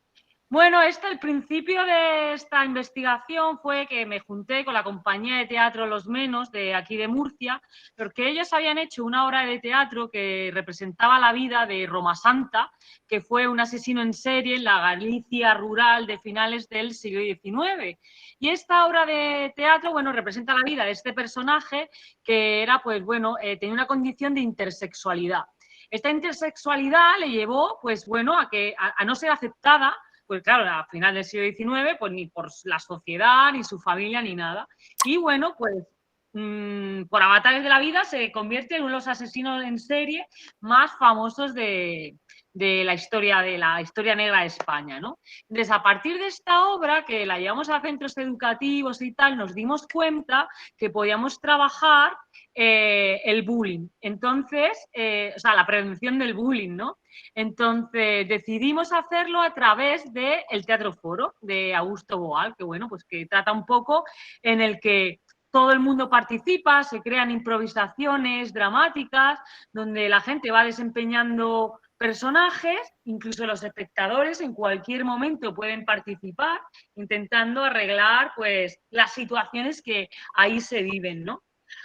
Bueno, el principio de esta investigación fue que me junté con la compañía de teatro Los Menos de aquí de Murcia, porque ellos habían hecho una obra de teatro que representaba la vida de Roma Santa, que fue un asesino en serie en la Galicia rural de finales del siglo XIX. Y esta obra de teatro, bueno, representa la vida de este personaje que era, pues bueno, tenía una condición de intersexualidad. Esta intersexualidad le llevó, pues bueno, a no ser aceptada, pues claro, a final del siglo XIX, pues ni por la sociedad, ni su familia, ni nada. Y bueno, pues por avatares de la vida se convierte en uno de los asesinos en serie más famosos de la historia negra de España, ¿no? Entonces, a partir de esta obra, que la llevamos a centros educativos y tal, nos dimos cuenta que podíamos trabajar el bullying. Entonces, o sea, la prevención del bullying, ¿no? Entonces, decidimos hacerlo a través del Teatro Foro de Augusto Boal, que bueno, pues que trata un poco en el que todo el mundo participa, se crean improvisaciones dramáticas, donde la gente va desempeñando personajes, incluso los espectadores en cualquier momento pueden participar, intentando arreglar pues las situaciones que ahí se viven, ¿no?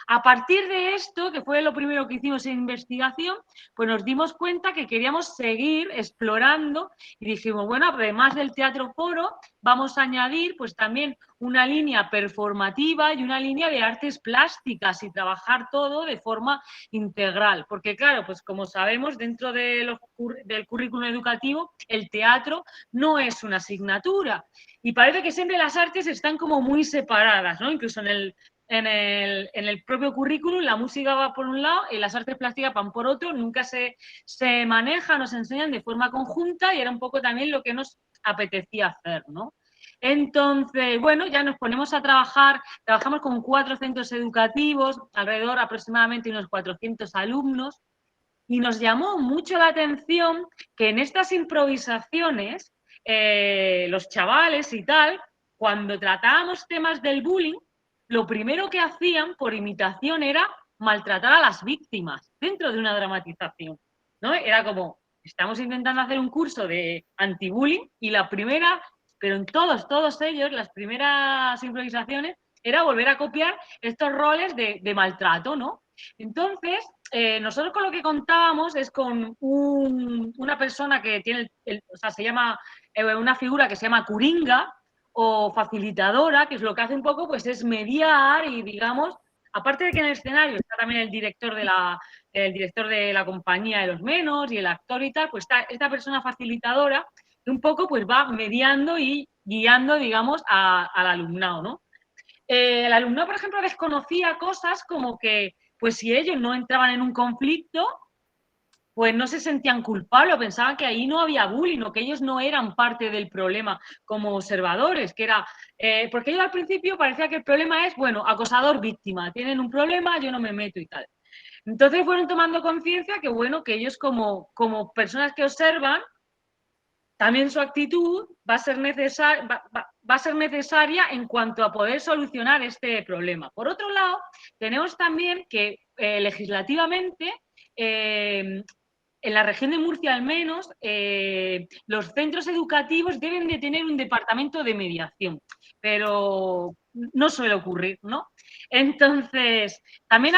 A partir de esto, que fue lo primero que hicimos en investigación, pues nos dimos cuenta que queríamos seguir explorando y dijimos, bueno, además del Teatro Foro, vamos a añadir pues también una línea performativa y una línea de artes plásticas y trabajar todo de forma integral. Porque claro, pues como sabemos, dentro del currículum educativo, el teatro no es una asignatura. Y parece que siempre las artes están como muy separadas, ¿no? Incluso en el propio currículum la música va por un lado y las artes plásticas van por otro, nunca se manejan o se enseñan de forma conjunta y era un poco también lo que nos apetecía hacer, ¿no? Entonces, bueno, ya nos ponemos a trabajar, trabajamos con 4 centros educativos, alrededor aproximadamente unos 400 alumnos, y nos llamó mucho la atención que en estas improvisaciones, los chavales y tal, cuando tratábamos temas del bullying, lo primero que hacían por imitación era maltratar a las víctimas dentro de una dramatización, ¿no? Era como, estamos intentando hacer un curso de anti-bullying y la primera, pero en todos ellos, las primeras improvisaciones, era volver a copiar estos roles de maltrato, ¿no? Entonces, nosotros con lo que contábamos es con una persona que tiene, o sea, se llama, una figura que se llama curinga, o facilitadora, que es lo que hace un poco, pues es mediar y, digamos, aparte de que en el escenario está también el director de la compañía de Los Menos y el actor y tal, pues está esta persona facilitadora que un poco pues va mediando y guiando, digamos, al alumnado, ¿no? El alumnado, por ejemplo, desconocía cosas como que, pues si ellos no entraban en un conflicto, pues no se sentían culpables o pensaban que ahí no había bullying o que ellos no eran parte del problema como observadores, que era, porque ellos al principio parecía que el problema es, bueno, acosador-víctima, tienen un problema, yo no me meto y tal. Entonces fueron tomando conciencia que, bueno, que ellos como personas que observan, también su actitud va a ser necesaria en cuanto a poder solucionar este problema. Por otro lado, tenemos también que legislativamente, en la región de Murcia al menos, los centros educativos deben de tener un departamento de mediación, pero no suele ocurrir, ¿no? Entonces, también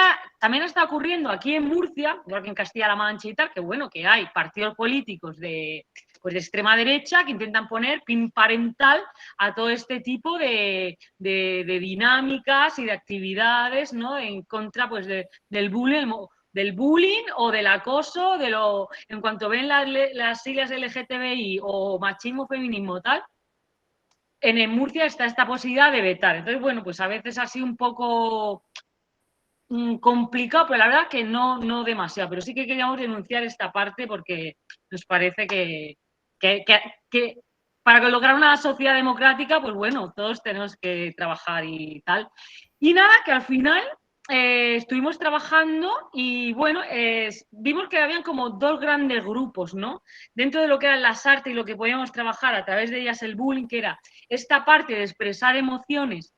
está ocurriendo aquí en Murcia, igual que en Castilla-La Mancha y tal, que bueno, que hay partidos políticos de extrema derecha que intentan poner pin parental a todo este tipo de dinámicas y de actividades, ¿no? En contra pues del bullying o del acoso, en cuanto ven las siglas LGTBI o machismo, feminismo, tal, en Murcia está esta posibilidad de vetar. Entonces, bueno, pues a veces ha sido un poco complicado, pero la verdad que no demasiado. Pero sí que queríamos denunciar esta parte porque nos parece que para lograr una sociedad democrática, pues bueno, todos tenemos que trabajar y tal. Y nada, que al final estuvimos trabajando y bueno, vimos que habían como 2 grandes grupos, ¿no? Dentro de lo que eran las artes y lo que podíamos trabajar a través de ellas el bullying, que era esta parte de expresar emociones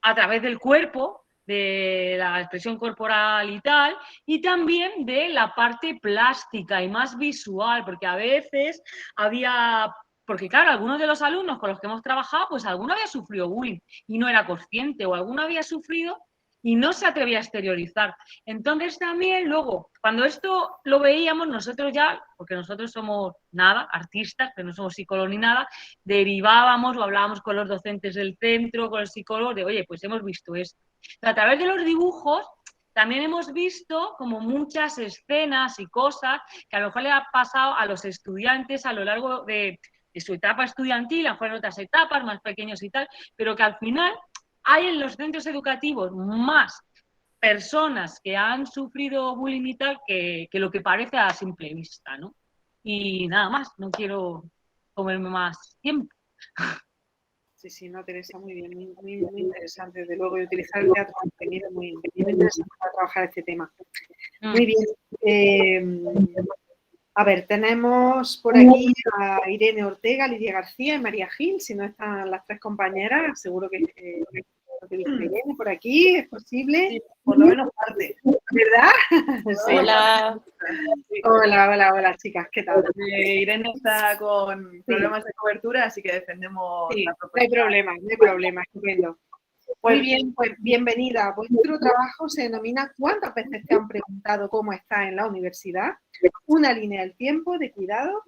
a través del cuerpo, de la expresión corporal y tal, y también de la parte plástica y más visual, porque a veces había Porque claro, algunos de los alumnos con los que hemos trabajado, pues alguno había sufrido bullying y no era consciente, o alguno había sufrido y no se atrevía a exteriorizar. Entonces también luego, cuando esto lo veíamos, nosotros ya, porque nosotros somos nada, artistas, que no somos psicólogos ni nada, derivábamos o hablábamos con los docentes del centro, con el psicólogo, de oye, pues hemos visto esto. Pero a través de los dibujos también hemos visto como muchas escenas y cosas que a lo mejor le ha pasado a los estudiantes a lo largo de su etapa estudiantil, a lo mejor en otras etapas más pequeños y tal, pero que al final hay en los centros educativos más personas que han sufrido bullying y tal que lo que parece a simple vista, ¿no? Y nada más, no quiero comerme más tiempo. Sí, no, Teresa, muy bien, muy interesante, desde luego, y utilizar el teatro contenido muy interesante para trabajar este tema. Muy bien. A ver, tenemos por aquí a Irene Ortega, Lidia García y María Gil. Si no están las tres compañeras, seguro que Irene por aquí, es posible. Sí, por lo menos parte. ¿Verdad? Sí. Hola. Hola, chicas, ¿qué tal? Irene está con problemas de cobertura, así que defendemos la propuesta. No hay problema, estupendo. Muy bien, pues bienvenida. Vuestro trabajo se denomina ¿Cuántas veces te han preguntado cómo está en la universidad? Una línea del tiempo de cuidado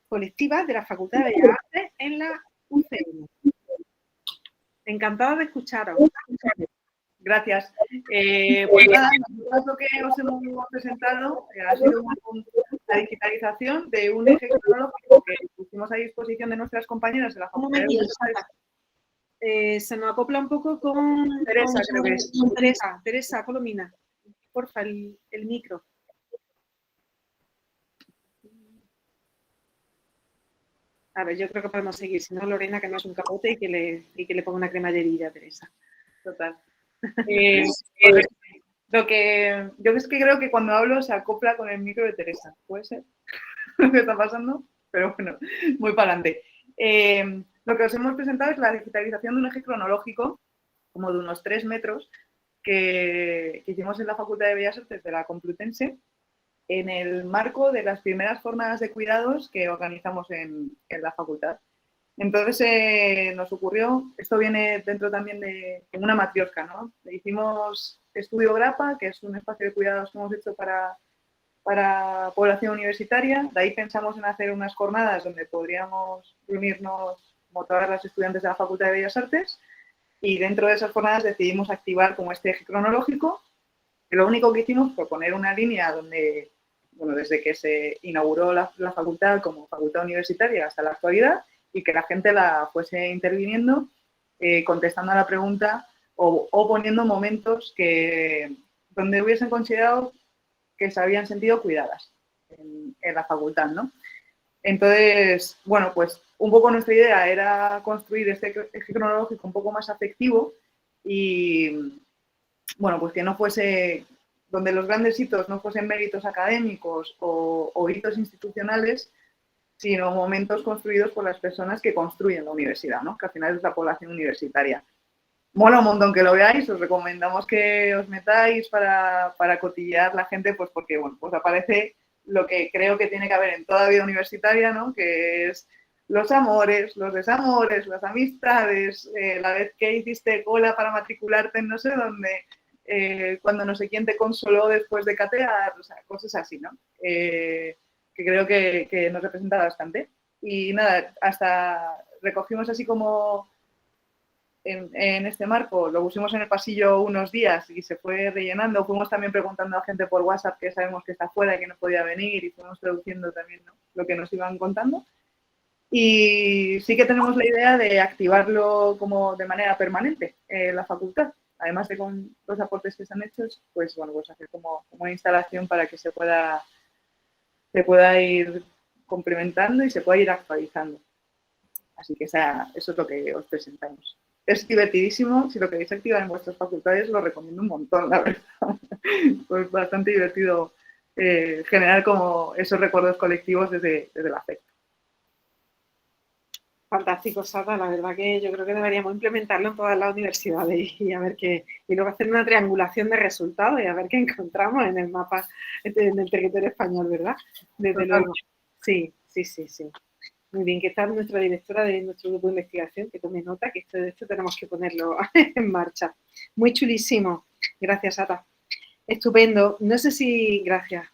colectiva de la Facultad de Bellas Artes en la UCM. Encantada de escucharos. Gracias. Pues nada, lo que os hemos presentado ha sido la digitalización de un eje cronológico que pusimos a disposición de nuestras compañeras de la Facultad de Bellas Artes. Se nos acopla un poco con Teresa, creo que es. Teresa Colomina, porfa, el micro. A ver, yo creo que podemos seguir, si no Lorena que no es un capote y que le ponga una cremallerilla a Teresa. Total. Lo que yo es que creo que cuando hablo se acopla con el micro de Teresa, ¿puede ser? Lo que está pasando, pero bueno, muy para adelante. Lo que os hemos presentado es la digitalización de un eje cronológico, como de unos 3 metros, que hicimos en la Facultad de Bellas Artes de la Complutense, en el marco de las primeras jornadas de cuidados que organizamos en la facultad. Entonces nos ocurrió, esto viene dentro también de una matriosca, ¿no? Le hicimos Estudio Grapa, que es un espacio de cuidados que hemos hecho para población universitaria. De ahí pensamos en hacer unas jornadas donde podríamos reunirnos como todas las estudiantes de la Facultad de Bellas Artes, y dentro de esas jornadas decidimos activar como este eje cronológico. Y lo único que hicimos fue poner una línea donde, bueno, desde que se inauguró la facultad como facultad universitaria hasta la actualidad, y que la gente la fuese interviniendo, contestando a la pregunta o poniendo momentos donde hubiesen considerado que se habían sentido cuidadas en la facultad, ¿no? Entonces, bueno, pues un poco nuestra idea era construir este eje cronológico un poco más afectivo y, bueno, pues que no fuese, donde los grandes hitos no fuesen méritos académicos o hitos institucionales, sino momentos construidos por las personas que construyen la universidad, ¿no? Que al final es la población universitaria. Mola un montón que lo veáis, os recomendamos que os metáis para cotillear la gente, pues porque, bueno, pues aparece lo que creo que tiene que haber en toda vida universitaria, ¿no? Que es los amores, los desamores, las amistades, la vez que hiciste cola para matricularte en no sé dónde, cuando no sé quién te consoló después de catear, o sea, cosas así, ¿no? Que creo que nos representa bastante. Y nada, hasta recogimos así como en este marco, lo pusimos en el pasillo unos días y se fue rellenando. Fuimos también preguntando a gente por WhatsApp que sabemos que está fuera y que no podía venir, y fuimos traduciendo también, ¿no?, lo que nos iban contando. Y sí que tenemos la idea de activarlo como de manera permanente en la facultad. Además de con los aportes que se han hecho, pues bueno, pues hacer como una instalación para que se pueda ir complementando y se pueda ir actualizando. Así que eso es lo que os presentamos. Es divertidísimo, si lo queréis activar en vuestras facultades lo recomiendo un montón, la verdad. Pues bastante divertido generar como esos recuerdos colectivos desde el afecto. Fantástico, Sara, la verdad que yo creo que deberíamos implementarlo en todas las universidades y a ver y luego hacer una triangulación de resultados y a ver qué encontramos en el mapa, en el territorio español, ¿verdad? Desde luego. Sí. Muy bien, que está nuestra directora de nuestro grupo de investigación, que tome nota, que esto tenemos que ponerlo en marcha. Muy chulísimo. Gracias, Ata. Estupendo. No sé si... Gracias.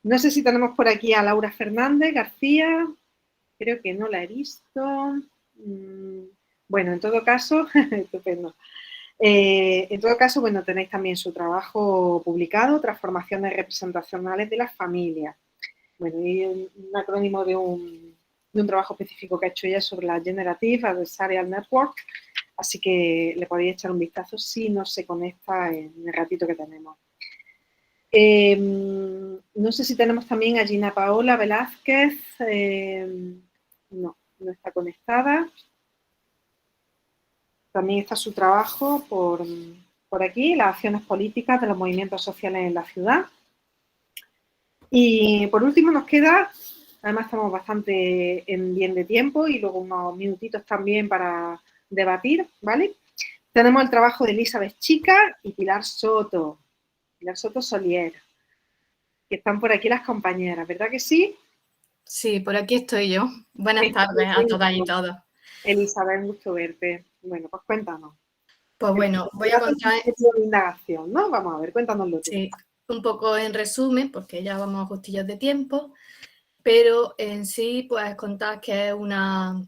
No sé si tenemos por aquí a Laura Fernández García. Creo que no la he visto. Bueno, en todo caso, estupendo. En todo caso, bueno, tenéis también su trabajo publicado, Transformaciones representacionales de las familias. Bueno, y un acrónimo de un trabajo específico que ha hecho ella sobre la Generative Adversarial Network, así que le podéis echar un vistazo si no se conecta en el ratito que tenemos. No sé si tenemos también a Gina Paola Velázquez, no está conectada. También está su trabajo por aquí, las acciones políticas de los movimientos sociales en la ciudad. Y por último nos queda, además estamos bastante bien de tiempo y luego unos minutitos también para debatir, ¿vale? Tenemos el trabajo de Elizabeth Chica y Pilar Soto Solier, que están por aquí las compañeras, ¿verdad que sí? Sí, por aquí estoy yo. Buenas tardes a todas y todos. Elizabeth, un gusto verte. Bueno, pues cuéntanos. Pues bueno, voy a contar... indagación, ¿no? Vamos a ver, cuéntanoslo tú. Sí, un poco en resumen, porque ya vamos a justillos de tiempo, pero en sí, pues contar que es una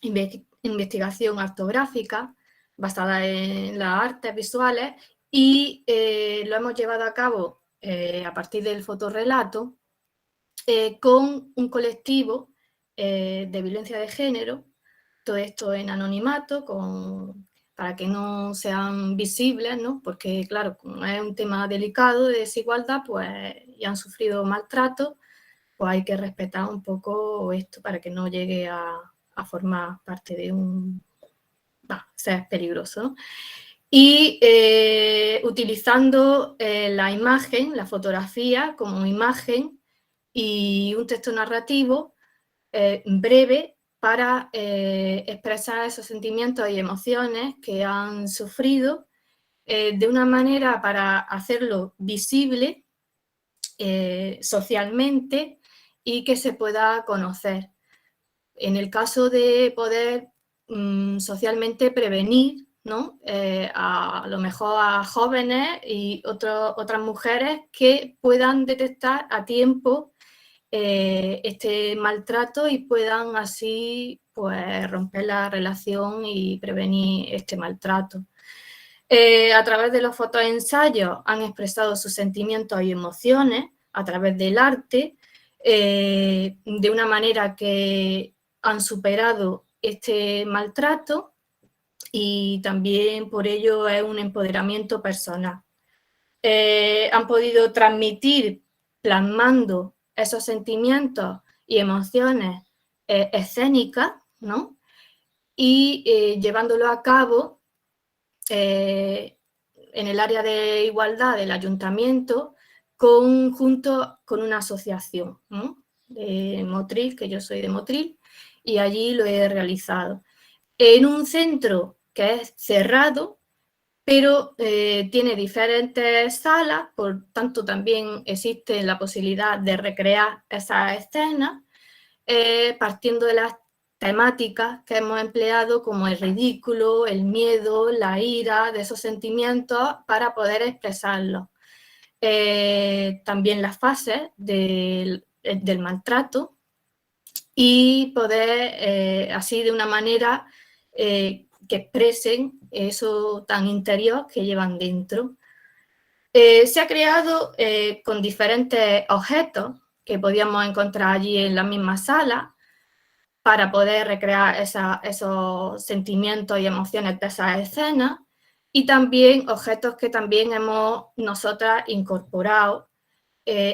investigación artográfica basada en las artes visuales y lo hemos llevado a cabo a partir del fotorrelato con un colectivo de violencia de género, todo esto en anonimato, para que no sean visibles, ¿no? Porque, claro, como es un tema delicado de desigualdad, pues y han sufrido maltrato, pues hay que respetar un poco esto para que no llegue a formar parte de un... ser peligroso, ¿no? Y utilizando la imagen, la fotografía como imagen y un texto narrativo breve para expresar esos sentimientos y emociones que han sufrido de una manera para hacerlo visible socialmente y que se pueda conocer. En el caso de poder socialmente prevenir, ¿no? A lo mejor a jóvenes y otras mujeres que puedan detectar a tiempo este maltrato y puedan así pues romper la relación y prevenir este maltrato. A través de los fotoensayos han expresado sus sentimientos y emociones a través del arte de una manera que han superado este maltrato y también por ello es un empoderamiento personal. Han podido transmitir plasmando esos sentimientos y emociones escénicas, ¿no? Y llevándolo a cabo en el área de igualdad del ayuntamiento junto con una asociación, ¿no? De Motril, que yo soy de Motril, y allí lo he realizado. En un centro que es cerrado, pero tiene diferentes salas, por tanto también existe la posibilidad de recrear esas escenas partiendo de las temáticas que hemos empleado como el ridículo, el miedo, la ira, de esos sentimientos para poder expresarlos. También las fases del maltrato y poder así de una manera que expresen eso tan interior que llevan dentro. Se ha creado con diferentes objetos que podíamos encontrar allí en la misma sala para poder recrear esos sentimientos y emociones de esas escenas y también objetos que también hemos nosotras incorporado.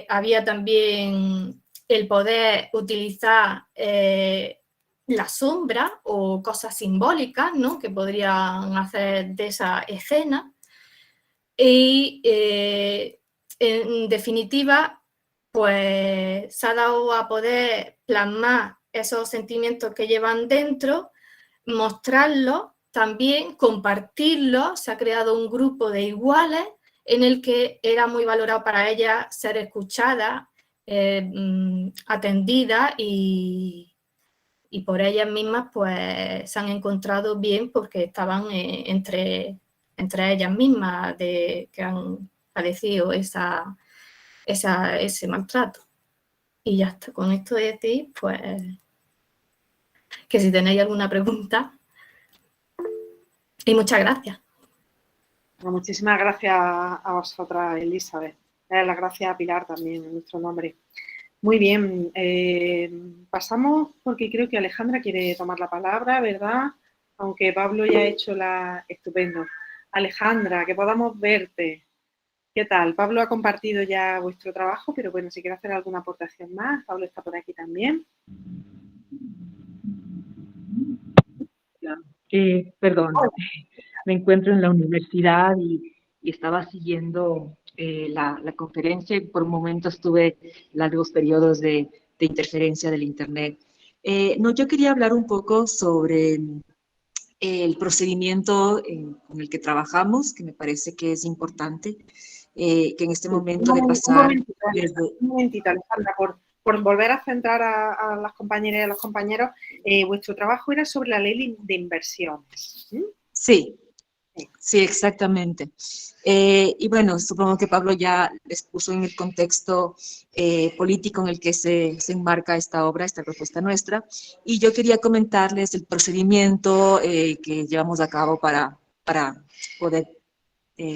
Había también el poder utilizar la sombra o cosas simbólicas, ¿no? Que podrían hacer de esa escena. Y en definitiva, pues se ha dado a poder plasmar esos sentimientos que llevan dentro, mostrarlos también, compartirlos. Se ha creado un grupo de iguales en el que era muy valorado para ellas ser escuchadas, atendidas y y por ellas mismas pues se han encontrado bien porque estaban entre ellas mismas que han padecido ese maltrato. Y ya está, con esto de decir, pues, que si tenéis alguna pregunta. Y muchas gracias. Bueno, muchísimas gracias a vosotras, Elizabeth. Las gracias a Pilar también, en nuestro nombre. Muy bien, pasamos porque creo que Alejandra quiere tomar la palabra, ¿verdad? Aunque Pablo ya ha hecho la... Estupendo. Alejandra, que podamos verte. ¿Qué tal? Pablo ha compartido ya vuestro trabajo, pero bueno, si quiere hacer alguna aportación más, Pablo está por aquí también. Perdón, me encuentro en la universidad y estaba siguiendo la conferencia y por momentos tuve largos periodos de interferencia del Internet. No, yo quería hablar un poco sobre el procedimiento con el que trabajamos, que me parece que es importante, que en este momento de pasar... Un momentito, Alejandra, por volver a centrar a las compañeras y a los compañeros, vuestro trabajo era sobre la ley de inversiones. Sí, sí, exactamente. Y bueno, supongo que Pablo ya les puso en el contexto político en el que se enmarca esta obra, esta propuesta nuestra, y yo quería comentarles el procedimiento que llevamos a cabo para poder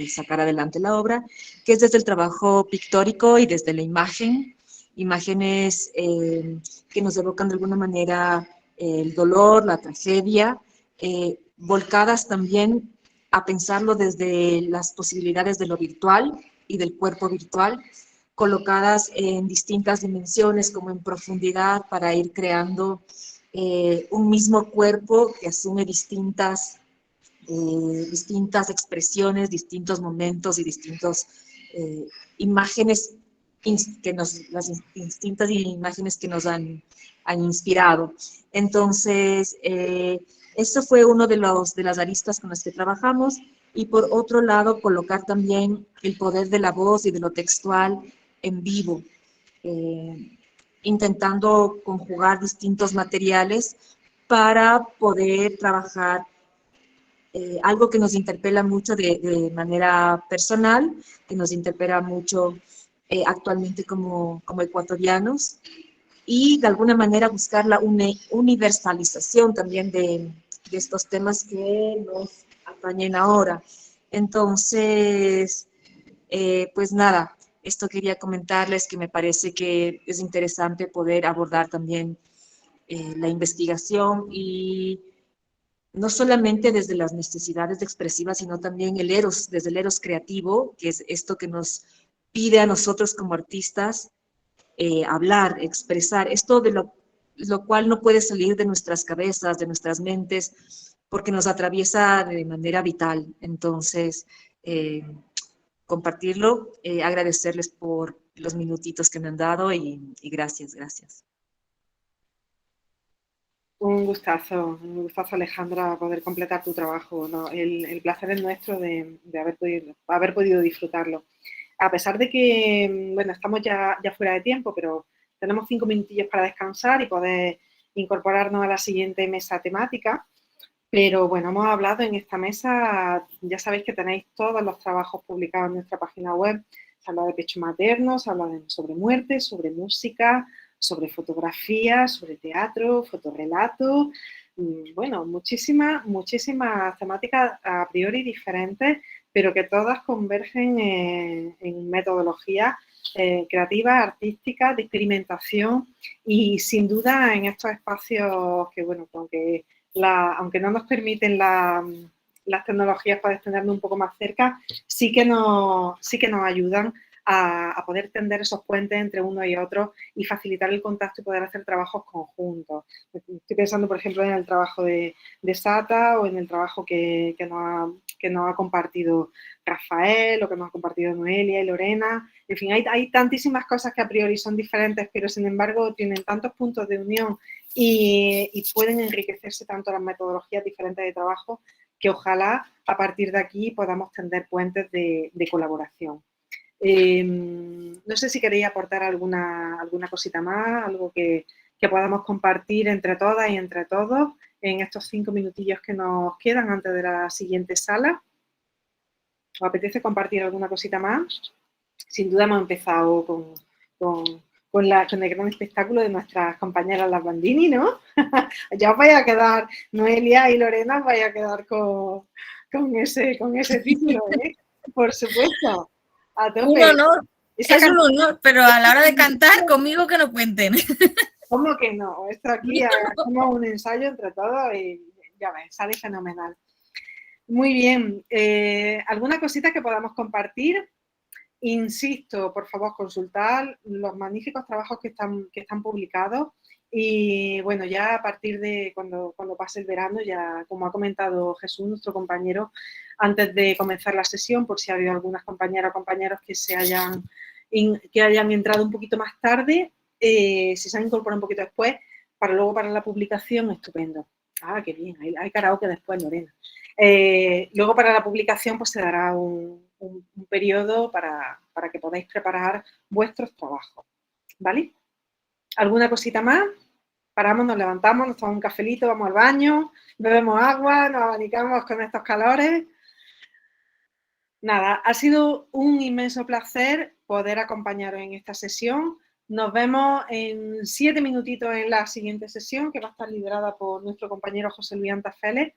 sacar adelante la obra, que es desde el trabajo pictórico y desde la imagen, imágenes que nos evocan de alguna manera el dolor, la tragedia, volcadas también a pensarlo desde las posibilidades de lo virtual y del cuerpo virtual, colocadas en distintas dimensiones como en profundidad para ir creando un mismo cuerpo que asume distintas expresiones, distintos momentos y distintas imágenes las distintas imágenes que nos han inspirado. Entonces, eso fue uno de las aristas con las que trabajamos, y por otro lado, colocar también el poder de la voz y de lo textual en vivo, intentando conjugar distintos materiales para poder trabajar algo que nos interpela mucho de manera personal, que nos interpela mucho actualmente como ecuatorianos, y de alguna manera buscar la universalización también de estos temas que nos atañen ahora. Entonces, pues nada, esto quería comentarles, que me parece que es interesante poder abordar también la investigación, y no solamente desde las necesidades expresivas, sino también desde el eros creativo, que es esto que nos pide a nosotros como artistas hablar, expresar, esto de lo cual no puede salir de nuestras cabezas, de nuestras mentes, porque nos atraviesa de manera vital. Entonces, compartirlo, agradecerles por los minutitos que me han dado, y gracias, gracias. Un gustazo Alejandra, poder completar tu trabajo, ¿no? El placer es nuestro de haber podido disfrutarlo. A pesar de que, bueno, estamos ya fuera de tiempo, pero tenemos 5 minutillos para descansar y poder incorporarnos a la siguiente mesa temática. Pero bueno, hemos hablado en esta mesa, ya sabéis que tenéis todos los trabajos publicados en nuestra página web. Se habla de pecho materno, se habla sobre muerte, sobre música, sobre fotografía, sobre teatro, fotorrelato. Bueno, muchísimas temáticas a priori diferentes, pero que todas convergen en metodologías creativas, artísticas, de experimentación, y sin duda en estos espacios que, bueno, aunque no nos permiten las tecnologías para extendernos un poco más cerca, sí que nos ayudan a poder tender esos puentes entre uno y otro y facilitar el contacto y poder hacer trabajos conjuntos. Estoy pensando, por ejemplo, en el trabajo de Sata, o en el trabajo que nos ha compartido Rafael, o que nos ha compartido Noelia y Lorena. En fin, hay tantísimas cosas que a priori son diferentes, pero sin embargo tienen tantos puntos de unión y pueden enriquecerse tanto las metodologías diferentes de trabajo, que ojalá a partir de aquí podamos tender puentes de colaboración. No sé si queréis aportar alguna cosita más, algo que que podamos compartir entre todas y entre todos en estos 5 minutillos que nos quedan antes de la siguiente sala. ¿Os apetece compartir alguna cosita más? Sin duda hemos empezado con el gran espectáculo de nuestras compañeras las Bandini, ¿no? Ya os vais a quedar, Noelia y Lorena, os vais a quedar con ese título, ¿eh? Por supuesto. A tope. Un honor, es un honor, pero a la hora de cantar, conmigo que no cuenten. ¿Cómo que no? Esto aquí hacemos un ensayo entre todos y ya ves, sale fenomenal. Muy bien. ¿Alguna cosita que podamos compartir? Insisto, por favor, consultad los magníficos trabajos que están publicados y bueno, ya a partir de cuando pase el verano, ya como ha comentado Jesús, nuestro compañero, antes de comenzar la sesión, por si ha habido algunas compañeras o compañeros que hayan entrado un poquito más tarde, si se han incorporado un poquito después, luego para la publicación, estupendo. Ah, qué bien, hay karaoke después, Lorena. Luego para la publicación pues se dará un periodo para que podáis preparar vuestros trabajos, ¿vale? ¿Alguna cosita más? Paramos, nos levantamos, nos tomamos un cafelito, vamos al baño, bebemos agua, nos abanicamos con estos calores. Nada, ha sido un inmenso placer poder acompañaros en esta sesión. Nos vemos en 7 minutitos en la siguiente sesión, que va a estar liderada por nuestro compañero José Luis Antafélez.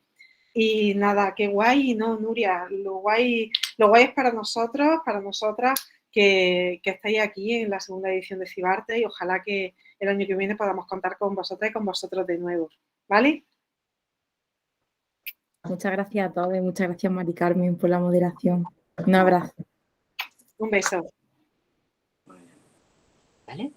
Y nada, qué guay, ¿no, Nuria? Lo guay es para nosotros, para nosotras, que estáis aquí en la segunda edición de Cibarte y ojalá que el año que viene podamos contar con vosotras y con vosotros de nuevo, ¿vale? Muchas gracias a todos y muchas gracias, Mari Carmen, por la moderación. Un abrazo. Un beso. ¿Vale?